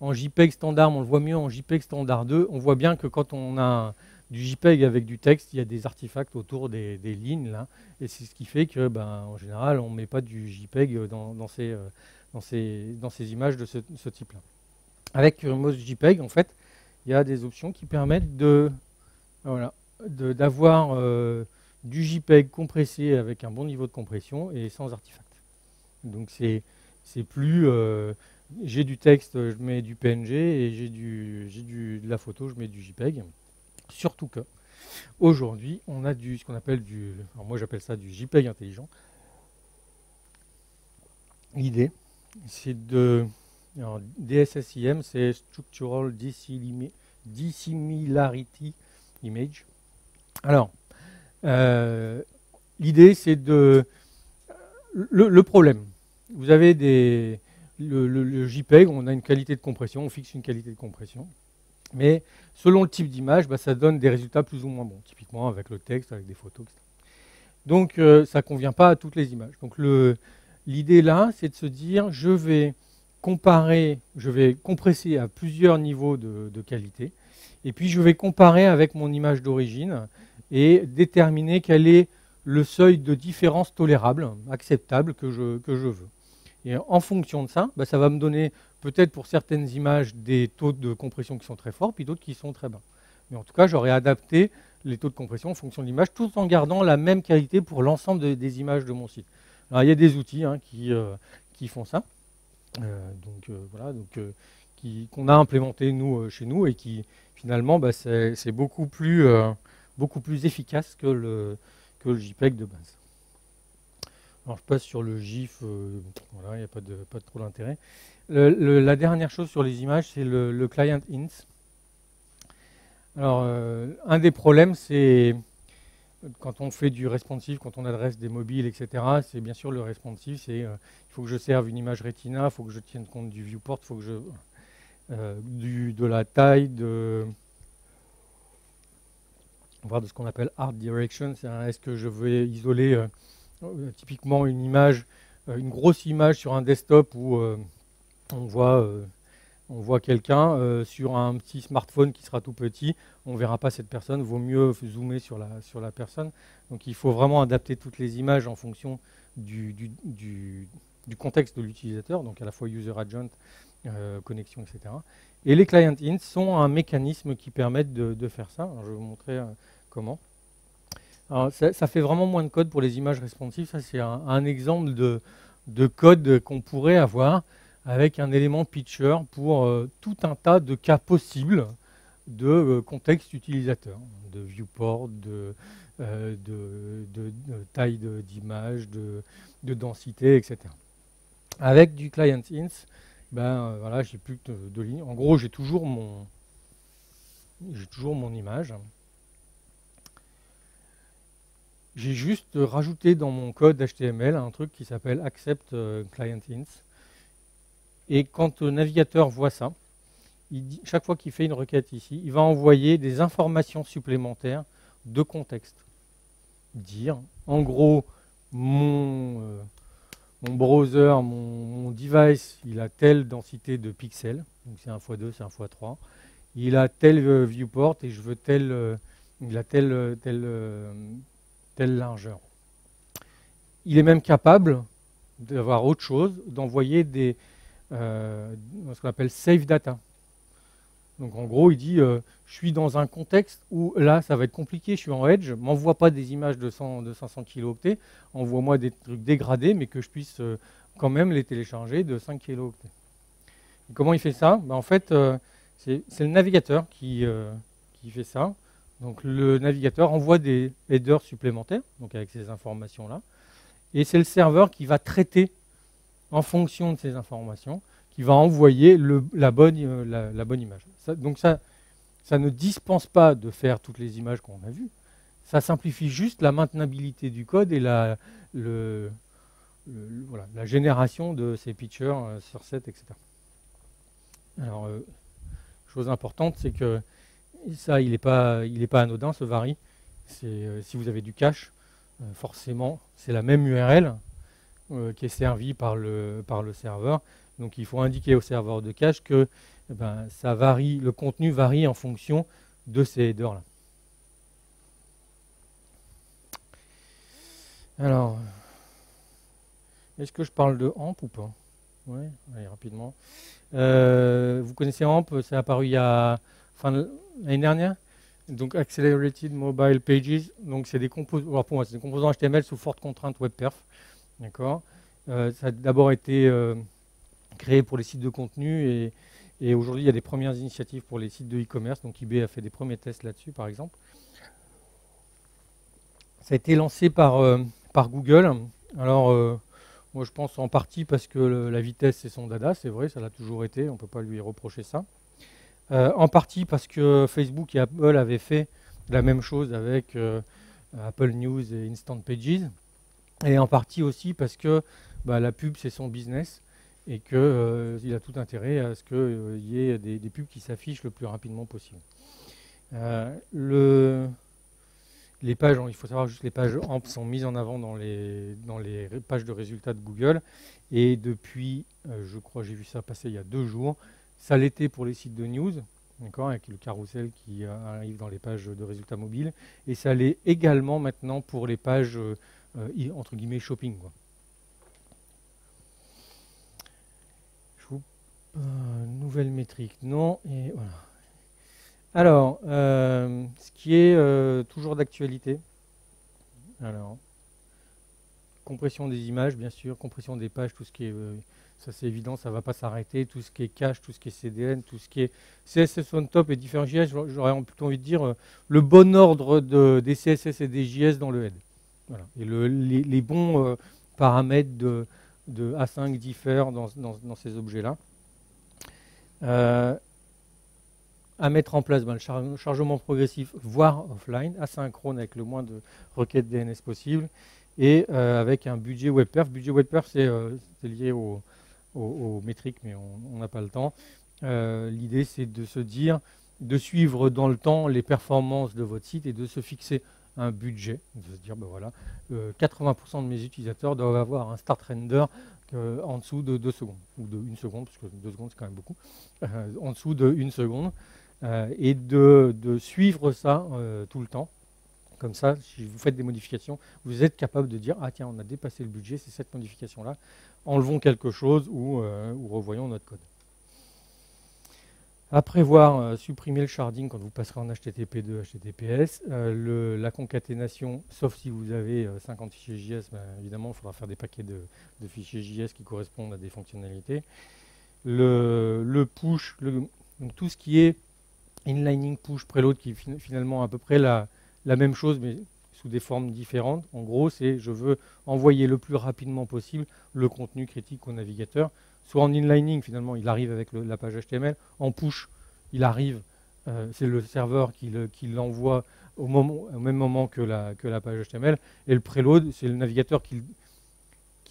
En JPEG standard, on le voit mieux en JPEG standard 2. On voit bien que quand on a du JPEG avec du texte, il y a des artefacts autour des lignes. Là, et c'est ce qui fait que, en général, on ne met pas du JPEG dans ces images de ce type-là. Avec Moz JPEG, en fait, il y a des options qui permettent d'avoir du JPEG compressé avec un bon niveau de compression et sans artefact. Donc c'est plus j'ai du texte, je mets du PNG et j'ai de la photo, je mets du JPEG. Surtout que Aujourd'hui, on a ce qu'on appelle alors moi j'appelle ça du JPEG intelligent. L'idée, c'est alors, DSSIM, c'est Structural Dissimilarity Image. Alors, l'idée, c'est le problème. Vous avez le JPEG, on a une qualité de compression, on fixe une qualité de compression. Mais selon le type d'image, ça donne des résultats plus ou moins bons, typiquement avec le texte, avec des photos, etc. Donc, ça ne convient pas à toutes les images. Donc, l'idée là, c'est de se dire, je vais compresser à plusieurs niveaux de qualité, et puis je vais comparer avec mon image d'origine et déterminer quel est le seuil de différence tolérable, acceptable que je veux. Et en fonction de ça, ça va me donner peut-être pour certaines images des taux de compression qui sont très forts, puis d'autres qui sont très bas. Mais en tout cas, j'aurais adapté les taux de compression en fonction de l'image, tout en gardant la même qualité pour l'ensemble des images de mon site. Alors, il y a des outils qui font ça, qu'on a implémenté chez nous et qui finalement c'est beaucoup plus efficace que le JPEG de base. Alors je passe sur le GIF, voilà, il n'y a pas de trop d'intérêt. La dernière chose sur les images, c'est le client int. Alors un des problèmes, c'est quand on fait du responsive, quand on adresse des mobiles, etc., c'est bien sûr le responsive, il faut que je serve une image Retina, il faut que je tienne compte du viewport, il faut que de la taille, de ce qu'on appelle art direction, est-ce que je vais isoler typiquement une image, une grosse image sur un desktop où on voit quelqu'un sur un petit smartphone qui sera tout petit, on ne verra pas cette personne, il vaut mieux zoomer sur la personne. Donc il faut vraiment adapter toutes les images en fonction du contexte de l'utilisateur, donc à la fois user agent, connexion, etc. Et les client int sont un mécanisme qui permet de faire ça. Alors, je vais vous montrer comment. Alors, ça fait vraiment moins de code pour les images responsives. Ça, c'est un exemple de code qu'on pourrait avoir avec un élément pitcher pour tout un tas de cas possibles de contexte utilisateur, de viewport, de taille d'image, de densité, etc. Avec du client int, voilà, j'ai plus que deux lignes. En gros, j'ai toujours mon image. J'ai juste rajouté dans mon code HTML un truc qui s'appelle accept client int. Et quand le navigateur voit ça, chaque fois qu'il fait une requête ici, il va envoyer des informations supplémentaires de contexte. Dire, en gros, mon browser, mon device, il a telle densité de pixels, donc c'est 1x2, c'est 1x3. Il a tel viewport et je veux il a telle largeur. Il est même capable d'avoir autre chose, d'envoyer ce qu'on appelle save data. Donc en gros, il dit, je suis dans un contexte où là, ça va être compliqué, je suis en Edge, m'envoie pas des images de 500 kilooctets, envoie-moi des trucs dégradés, mais que je puisse quand même les télécharger de 5 kilooctets. Et comment il fait ça? En fait, c'est le navigateur qui fait ça. Donc le navigateur envoie des headers supplémentaires, donc avec ces informations-là, et c'est le serveur qui va traiter en fonction de ces informations, qui va envoyer la bonne image. Donc ça ne dispense pas de faire toutes les images qu'on a vues, ça simplifie juste la maintenabilité du code et la génération de ces pitchers sur set, etc. Alors, chose importante, c'est que ça, il n'est pas anodin, ce vary. Si vous avez du cache, forcément, c'est la même URL qui est servie par le serveur. Donc, il faut indiquer au serveur de cache que ça varie, le contenu varie en fonction de ces headers-là. Alors, est-ce que je parle de AMP ou pas? Oui, allez, rapidement. Vous connaissez AMP, c'est apparu il y a l'année dernière. Donc Accelerated Mobile Pages, donc c'est des composants HTML sous forte contrainte WebPerf. D'accord. Ça a d'abord été créé pour les sites de contenu et aujourd'hui il y a des premières initiatives pour les sites de e-commerce. Donc eBay a fait des premiers tests là-dessus par exemple. Ça a été lancé par Google. Alors, moi je pense en partie parce que la vitesse c'est son dada, c'est vrai, ça l'a toujours été, on ne peut pas lui reprocher ça. En partie parce que Facebook et Apple avaient fait la même chose avec Apple News et Instant Pages. Et en partie aussi parce que la pub c'est son business et qu'il a tout intérêt à ce qu'il y ait des pubs qui s'affichent le plus rapidement possible. Les pages, il faut savoir juste les pages AMP sont mises en avant dans les pages de résultats de Google. Et depuis, je crois, j'ai vu ça passer il y a 2 jours, ça l'était pour les sites de news, d'accord, avec le carrousel qui arrive dans les pages de résultats mobiles. Et ça l'est également maintenant pour les pages, entre guillemets, shopping, quoi. Nouvelle métrique, non, et voilà. Alors, ce qui est toujours d'actualité, alors, compression des images, bien sûr, compression des pages, tout ce qui est, ça c'est évident, ça ne va pas s'arrêter, tout ce qui est cache, tout ce qui est CDN, tout ce qui est CSS on top et différents JS, j'aurais plutôt envie de dire le bon ordre des CSS et des JS dans le head. Voilà. Et les bons paramètres de A5 diffèrent dans ces objets-là. À mettre en place le chargement progressif, voire offline, asynchrone avec le moins de requêtes DNS possible, et avec un budget WebPerf. Budget WebPerf, c'est lié aux métriques, mais on n'a pas le temps. L'idée, c'est de se dire, de suivre dans le temps les performances de votre site et de se fixer un budget, de se dire, 80% de mes utilisateurs doivent avoir un start render en dessous de 2 secondes, ou de 1 seconde, parce que 2 secondes, c'est quand même beaucoup, en dessous de 1 seconde. Et de suivre ça tout le temps. Comme ça, si vous faites des modifications, vous êtes capable de dire « Ah tiens, on a dépassé le budget, c'est cette modification-là. Enlevons quelque chose ou revoyons notre code. » À prévoir, supprimer le sharding quand vous passerez en HTTP2, HTTPS. La concaténation, sauf si vous avez 50 fichiers JS, évidemment, il faudra faire des paquets de fichiers JS qui correspondent à des fonctionnalités. Le push, donc tout ce qui est inlining, push, preload, qui est finalement à peu près la même chose, mais sous des formes différentes. En gros, c'est je veux envoyer le plus rapidement possible le contenu critique au navigateur. Soit en inlining, finalement, il arrive avec la page HTML. En push, il arrive, c'est le serveur qui l'envoie au même moment que la page HTML. Et le preload, c'est le navigateur qui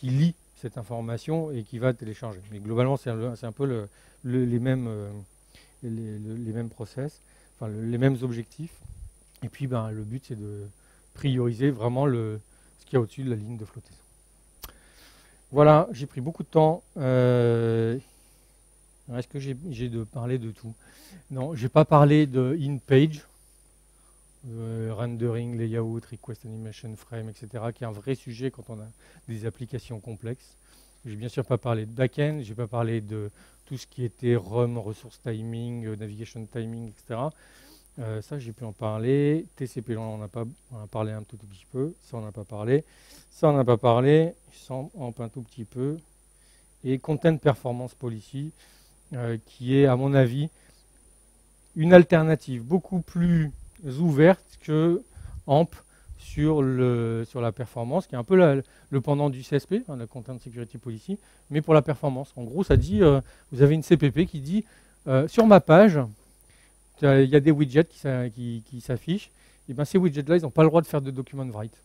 lit cette information et qui va télécharger. Mais globalement, c'est un peu les mêmes process, enfin les mêmes objectifs. Et puis le but c'est de prioriser vraiment ce qu'il y a au-dessus de la ligne de flottaison. Voilà, j'ai pris beaucoup de temps. Est-ce que j'ai parlé de tout? Non, j'ai pas parlé de in-page, rendering, layout, request animation, frame, etc., qui est un vrai sujet quand on a des applications complexes. J'ai bien sûr pas parlé de back-end, j'ai pas parlé de tout ce qui était RUM, resource timing, navigation timing, etc. Ça, j'ai pu en parler. TCP, on a parlé un tout petit peu. Ça, on n'a pas parlé. Ça, on n'a pas parlé. Ça, un tout petit peu. Et Content Performance Policy, qui est, à mon avis, une alternative beaucoup plus ouverte que AMP sur la performance, qui est un peu le pendant du CSP, la Content Security Policy, mais pour la performance. En gros, ça dit, vous avez une CPP qui dit, sur ma page, il y a des widgets qui s'affichent, et bien ces widgets-là, ils n'ont pas le droit de faire de document write.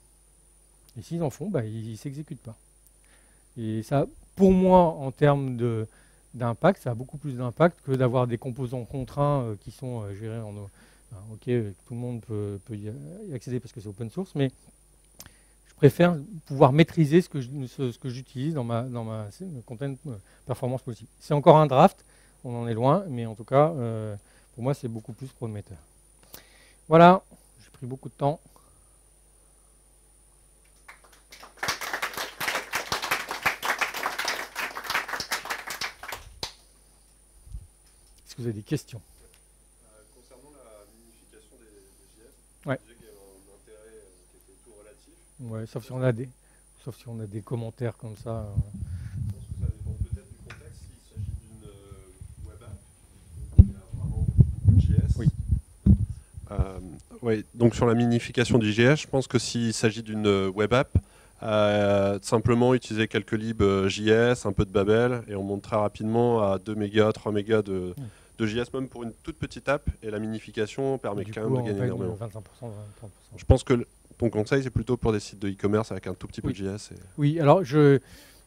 Et s'ils en font, ils ne s'exécutent pas. Et ça, pour moi, en termes d'impact, ça a beaucoup plus d'impact que d'avoir des composants contraints qui sont gérés en... ok, tout le monde peut y accéder parce que c'est open source, mais je préfère pouvoir maîtriser ce que j'utilise dans ma Content Performance Policy. C'est encore un draft, on en est loin, mais en tout cas... pour moi, c'est beaucoup plus prometteur. Voilà, j'ai pris beaucoup de temps. Est-ce que vous avez des questions? Concernant la minification des JS, ouais. vous disiez qu'il y avait un intérêt qui était tout relatif. Ouais, sauf si on a des commentaires comme ça. Je pense que ça dépend peut-être du contexte. S'il s'agit d'une web app, il y a vraiment beaucoup de JS. Oui. Oui, donc sur la minification du JS, je pense que s'il s'agit d'une web app, simplement utiliser quelques libs JS, un peu de Babel, et on monte très rapidement à 2 mégas, 3 mégas de JS, même pour une toute petite app, et la minification permet Du quand coup, même de on gagner gagne énormément. 25%, 30%. Je pense que ton conseil, c'est plutôt pour des sites de e-commerce avec un tout petit peu Oui. de JS. Oui, alors je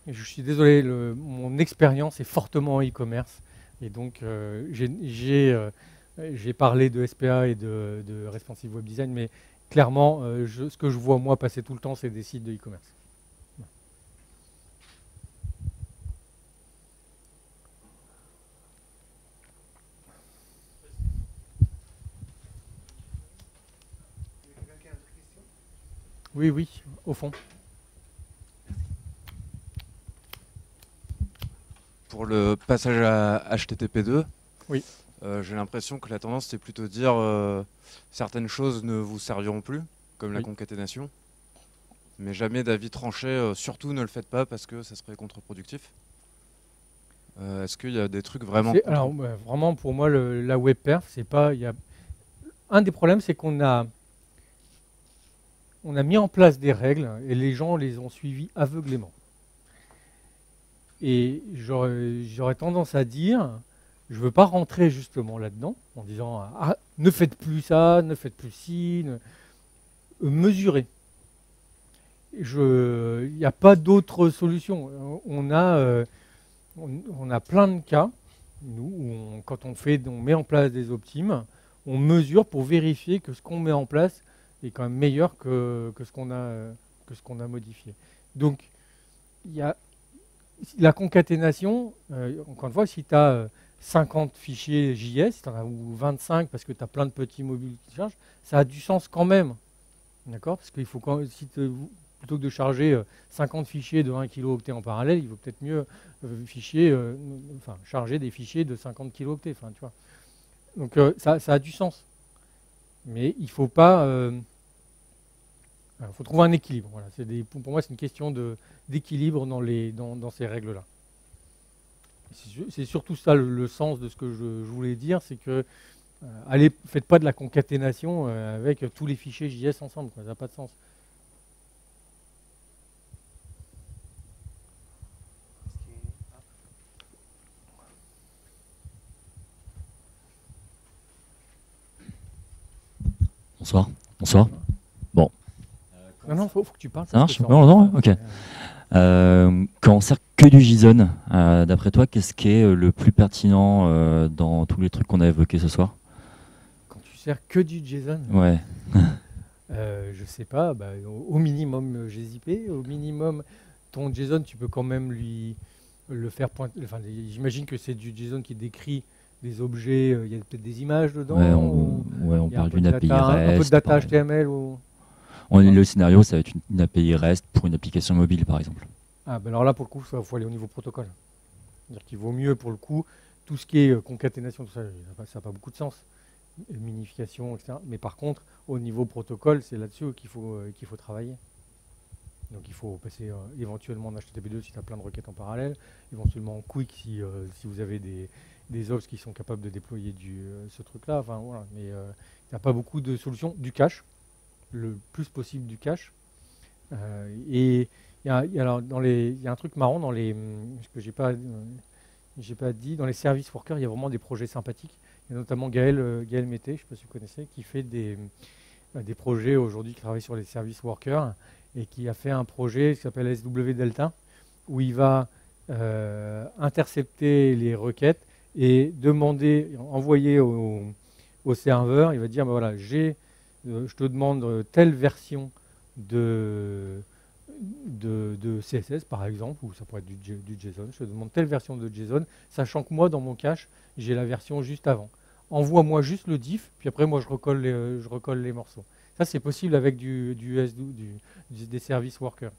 suis désolé, mon expérience est fortement en e-commerce. Et donc, j'ai parlé de SPA et de Responsive Web Design, mais clairement, ce que je vois moi passer tout le temps, c'est des sites de e-commerce. Oui, oui, au fond. Pour le passage à HTTP2, Oui. J'ai l'impression que la tendance c'est plutôt de dire certaines choses ne vous serviront plus, comme la Oui. concaténation, mais jamais d'avis tranché, surtout ne le faites pas parce que ça serait contre-productif. Est-ce qu'il y a des trucs vraiment Alors, vraiment, pour moi, la web perf, c'est pas. Un des problèmes, c'est qu'on a mis en place des règles et les gens les ont suivies aveuglément. Et j'aurais tendance à dire, je ne veux pas rentrer justement là-dedans en disant ah, ne faites plus ça, ne faites plus ci, mesurez. Il n'y a pas d'autre solution. On a plein de cas, nous, où quand on met en place des optimes, on mesure pour vérifier que ce qu'on met en place est quand même meilleur que ce qu'on a modifié. Donc, il y a la concaténation, encore une fois, si tu as 50 fichiers JS, ou 25 parce que tu as plein de petits mobiles qui chargent, ça a du sens quand même. D'accord? Parce qu'il faut plutôt que de charger 50 fichiers de 1 kilo-octet en parallèle, il vaut peut-être mieux charger des fichiers de 50 kilo-octets. Tu vois. Donc ça a du sens. Mais il ne faut pas... il faut trouver un équilibre. Voilà. Pour moi, c'est une question d'équilibre dans ces règles-là. C'est surtout ça le sens de ce que je voulais dire, c'est que faites pas de la concaténation avec tous les fichiers JS ensemble, quoi. Ça n'a pas de sens. Bonsoir. Bonsoir. Bon. Non, faut que tu parles. Ça marche? Non, ok. Quand on sert que du JSON, d'après toi, qu'est-ce qui est le plus pertinent dans tous les trucs qu'on a évoqués ce soir? Quand tu sers que du JSON? Ouais. Je sais pas, au minimum GZIP, au minimum ton JSON, tu peux quand même le faire pointer. Enfin, j'imagine que c'est du JSON qui décrit des objets, il y a peut-être des images dedans. On parle d'une API REST. Un peu de data HTML le scénario, ça va être une API REST pour une application mobile, par exemple. Alors là, pour le coup, il faut aller au niveau protocole. C'est-à-dire qu'il vaut mieux, pour le coup, tout ce qui est concaténation, tout ça, ça n'a pas beaucoup de sens. Minification, etc. Mais par contre, au niveau protocole, c'est là-dessus qu'il faut travailler. Donc il faut passer éventuellement en HTTP2 si tu as plein de requêtes en parallèle, éventuellement en Quick si vous avez des ops qui sont capables de déployer ce truc-là. Enfin, voilà. Mais il n'y a pas beaucoup de solutions. Du cache, le plus possible du cache. Et il y a un truc marrant dans ce que j'ai pas dit, dans les service workers, il y a vraiment des projets sympathiques. Il y a notamment Gaël Mété, je ne sais pas si vous connaissez, qui fait des projets aujourd'hui, qui travaille sur les service workers et qui a fait un projet qui s'appelle SW Delta, où il va intercepter les requêtes et envoyer au serveur. Il va dire, voilà, je te demande telle version de CSS par exemple, ou ça pourrait être du JSON, je te demande telle version de JSON, sachant que moi dans mon cache, j'ai la version juste avant. Envoie-moi juste le diff, puis après moi je recolle les morceaux. Ça c'est possible avec des service workers.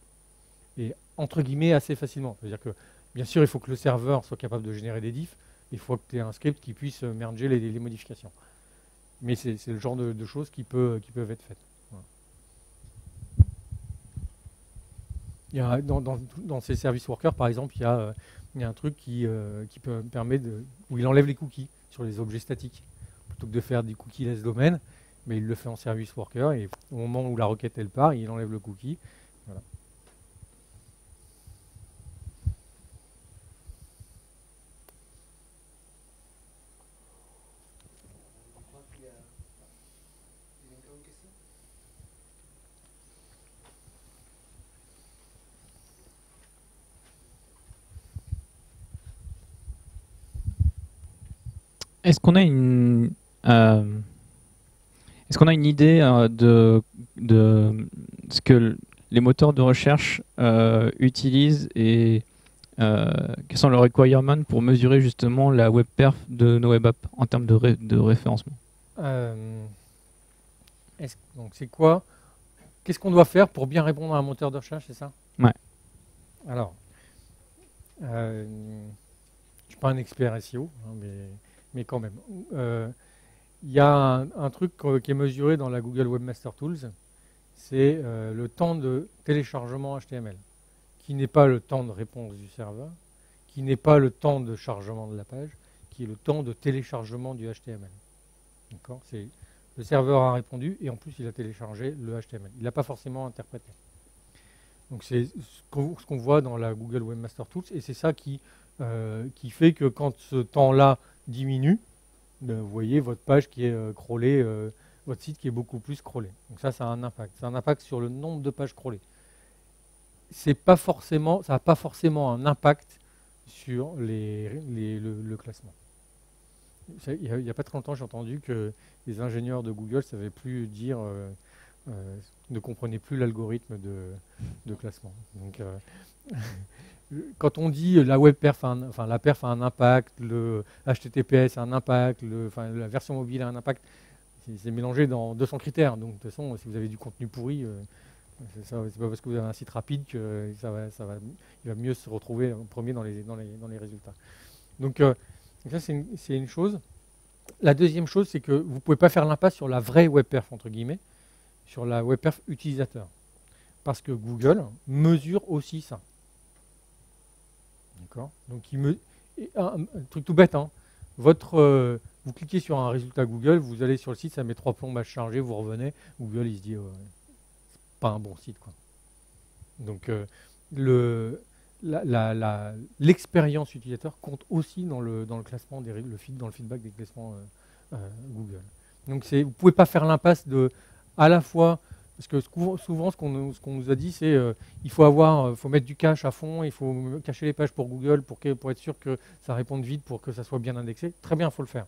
Et entre guillemets assez facilement. C'est-à-dire que bien sûr il faut que le serveur soit capable de générer des diffs, il faut que tu aies un script qui puisse merger les modifications. Mais c'est le genre de choses qui peuvent être faites. Il y a, dans ces service workers, par exemple, il y a un truc qui permet où il enlève les cookies sur les objets statiques. Plutôt que de faire des cookies less domaine, mais il le fait en service worker, et au moment où la requête elle part, il enlève le cookie. Voilà. Est-ce qu'on a une idée de ce que les moteurs de recherche utilisent et quels sont leurs requirements pour mesurer justement la web perf de nos web apps en termes de référencement? Donc c'est quoi? Qu'est-ce qu'on doit faire pour bien répondre à un moteur de recherche, c'est ça? Ouais. Alors, je ne suis pas un expert SEO, hein, mais quand même. Il y a un truc qui est mesuré dans la Google Webmaster Tools, c'est le temps de téléchargement HTML, qui n'est pas le temps de réponse du serveur, qui n'est pas le temps de chargement de la page, qui est le temps de téléchargement du HTML. D'accord? C'est le serveur a répondu et en plus il a téléchargé le HTML. Il n'a pas forcément interprété. Donc c'est ce qu'on voit dans la Google Webmaster Tools et c'est ça qui fait que quand ce temps-là diminue, vous voyez votre page qui est crawlée, votre site qui est beaucoup plus crawlé. Donc ça a un impact. C'est un impact sur le nombre de pages crawlées. Ça n'a pas forcément un impact sur le classement. Il n'y a pas très longtemps, j'ai entendu que les ingénieurs de Google ne savaient plus dire, ne comprenaient plus l'algorithme de classement. Donc, quand on dit la web perf, la perf a un impact, le HTTPS a un impact, la version mobile a un impact, c'est mélangé dans 200 critères. Donc de toute façon, si vous avez du contenu pourri, c'est pas parce que vous avez un site rapide que il va mieux se retrouver en premier dans les résultats. Donc ça, c'est une chose. La deuxième chose, c'est que vous ne pouvez pas faire l'impasse sur la vraie web perf, entre guillemets, sur la web perf utilisateur. Parce que Google mesure aussi ça. D'accord? Donc, un truc tout bête, hein. Vous cliquez sur un résultat Google, vous allez sur le site, ça met 3 plombes à charger, vous revenez, Google, il se dit, c'est pas un bon site, quoi. Donc, l'expérience utilisateur compte aussi dans le classement dans le feedback des classements Google. Donc vous ne pouvez pas faire l'impasse à la fois, parce que souvent ce qu'on nous a dit c'est il faut mettre du cache à fond, il faut cacher les pages pour Google pour être sûr que ça réponde vite, pour que ça soit bien indexé. Très bien, il faut le faire.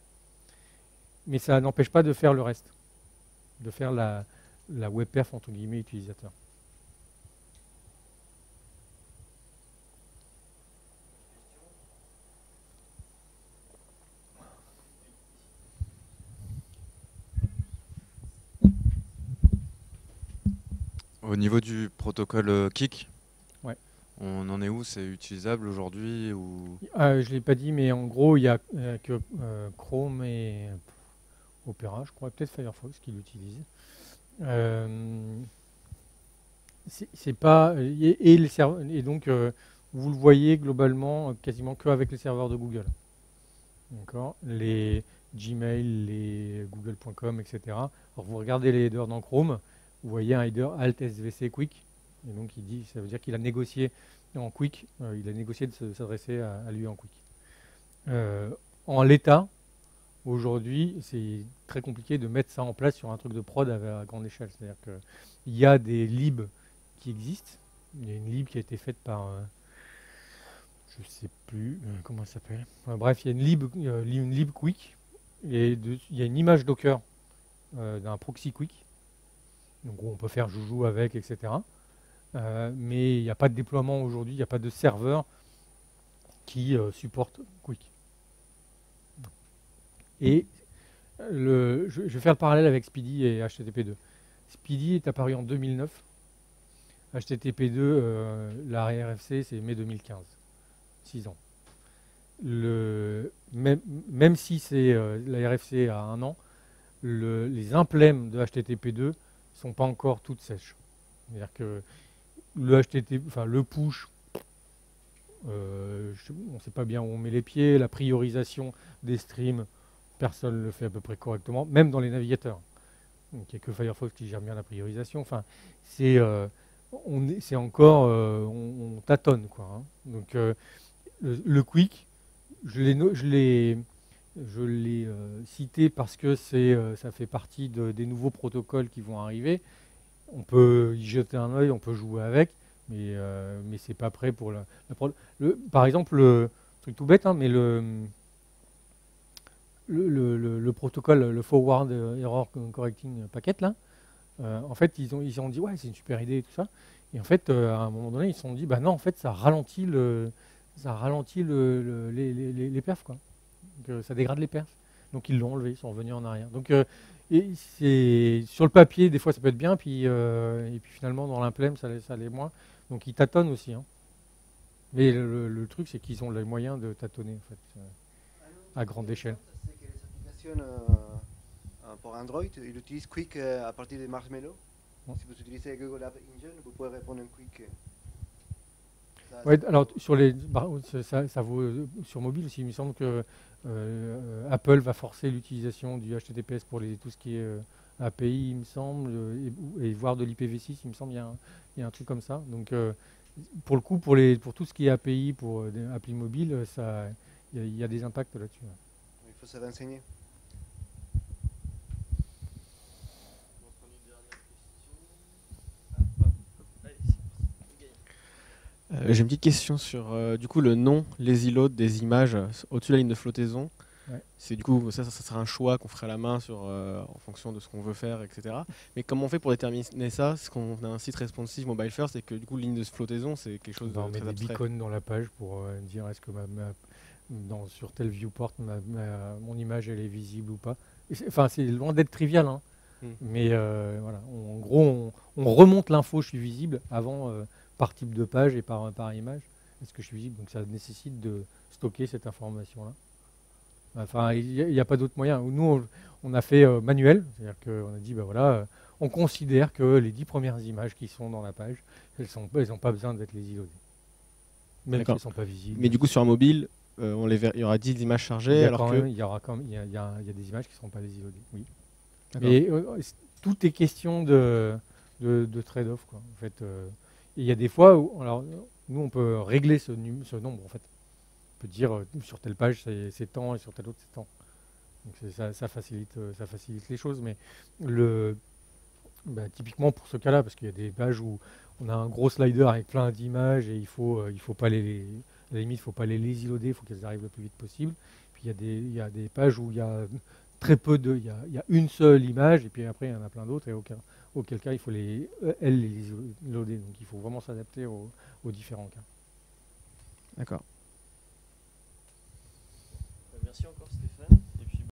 Mais ça n'empêche pas de faire le reste, de faire la web perf entre guillemets utilisateur. Au niveau du protocole Kik, ouais. On en est où? C'est utilisable aujourd'hui ou... Je ne l'ai pas dit, mais en gros, il n'y a que Chrome et Opera, je crois, peut-être Firefox qui l'utilise. C'est pas... Et donc, vous le voyez globalement quasiment qu'avec les serveurs de Google. D'accord? Les Gmail, les Google.com, etc. Alors, vous regardez les headers dans Chrome, vous voyez un header Alt SVC Quick, et donc ça veut dire qu'il a négocié en Quick, il a négocié de s'adresser à lui en Quick. En l'état, aujourd'hui, c'est très compliqué de mettre ça en place sur un truc de prod à grande échelle. C'est-à-dire qu'il y a des libs qui existent. Il y a une lib qui a été faite par, je ne sais plus comment elle s'appelle. Bref, il y a une lib Quick, et il y a une image Docker d'un proxy Quick. Donc on peut faire joujou avec, etc. Mais il n'y a pas de déploiement aujourd'hui, il n'y a pas de serveur qui supporte Quick. Et je vais faire le parallèle avec Speedy et HTTP2. Speedy est apparu en 2009. HTTP2, la RFC, c'est mai 2015. 6 ans. Même si la RFC a 1 an, les implèmes de HTTP2 sont pas encore toutes sèches. C'est-à-dire que le push, on ne sait pas bien où on met les pieds, la priorisation des streams, personne ne le fait à peu près correctement, même dans les navigateurs. Donc il n'y a que Firefox qui gère bien la priorisation. Enfin, c'est encore, on tâtonne, quoi, hein. Donc le Quick, je l'ai cité parce que ça fait partie des nouveaux protocoles qui vont arriver. On peut y jeter un œil, on peut jouer avec, mais c'est pas prêt pour par exemple, le truc tout bête, hein, mais le protocole, le Forward Error Correcting Packet, là, en fait, ils ont dit, ouais, c'est une super idée et tout ça. Et en fait, à un moment donné, ils se sont dit, bah non, en fait, ça ralentit les perfs, quoi. Donc, ça dégrade les perfs. Donc, ils l'ont enlevé, ils sont revenus en arrière. Donc, sur le papier, des fois, ça peut être bien, et puis finalement, dans l'implème, ça l'est moins. Donc, ils tâtonnent aussi, hein. Mais le truc, c'est qu'ils ont les moyens de tâtonner, en fait, à grande échelle. C'est que les applications pour Android, ils utilisent Quick à partir de Marshmallow. Ouais. Si vous utilisez Google App Engine, vous pouvez répondre en Quick. Ouais, alors ça vaut sur mobile aussi. Il me semble que Apple va forcer l'utilisation du HTTPS pour tout ce qui est API, il me semble, et voire de l'IPv6, il me semble, il y a un truc comme ça. Donc pour le coup, pour tout ce qui est API, pour des applis mobiles, il y a des impacts là-dessus. Il faut se renseigner. J'ai une petite question sur du coup le nom, les îlots des images au-dessus de la ligne de flottaison. Ouais. C'est du coup ça sera un choix qu'on ferait à la main en fonction de ce qu'on veut faire, etc. Mais comment on fait pour déterminer ça? Est-ce qu'on a un site responsive mobile first et que du coup ligne de flottaison c'est quelque chose de On met très des abstrait. beacons dans la page pour dire est-ce que sur tel viewport mon image elle est visible ou pas. Enfin, c'est loin d'être trivial, hein. Mais voilà, en gros, on remonte l'info je suis visible avant par type de page et par image. Est-ce que je suis visible? Donc ça nécessite de stocker cette information-là. Enfin, il n'y a pas d'autre moyen. Nous, on a fait manuel, c'est-à-dire qu'on a dit, bah voilà, on considère que les 10 premières images qui sont dans la page, elles n'ont pas besoin d'être les îlodées. Même si elles ne sont pas visibles. Mais du coup, sur un mobile, il y aura 10 images chargées, Il y a des images qui ne seront pas les îlodées, oui. Mais tout est question de trade-off, quoi. En fait, il y a des fois où, alors, nous, on peut régler ce nombre, en fait. On peut dire sur telle page c'est tant et sur telle autre c'est tant. Donc ça facilite les choses. Mais typiquement pour ce cas-là, parce qu'il y a des pages où on a un gros slider avec plein d'images et il faut pas à la limite, il faut pas les îloder, il faut qu'elles arrivent le plus vite possible. Puis il y a des pages où il y a très peu il y a une seule image et puis après il y en a plein d'autres et auquel cas il faut les îloder. Donc il faut vraiment s'adapter aux différents cas. D'accord. Merci encore Stéphane.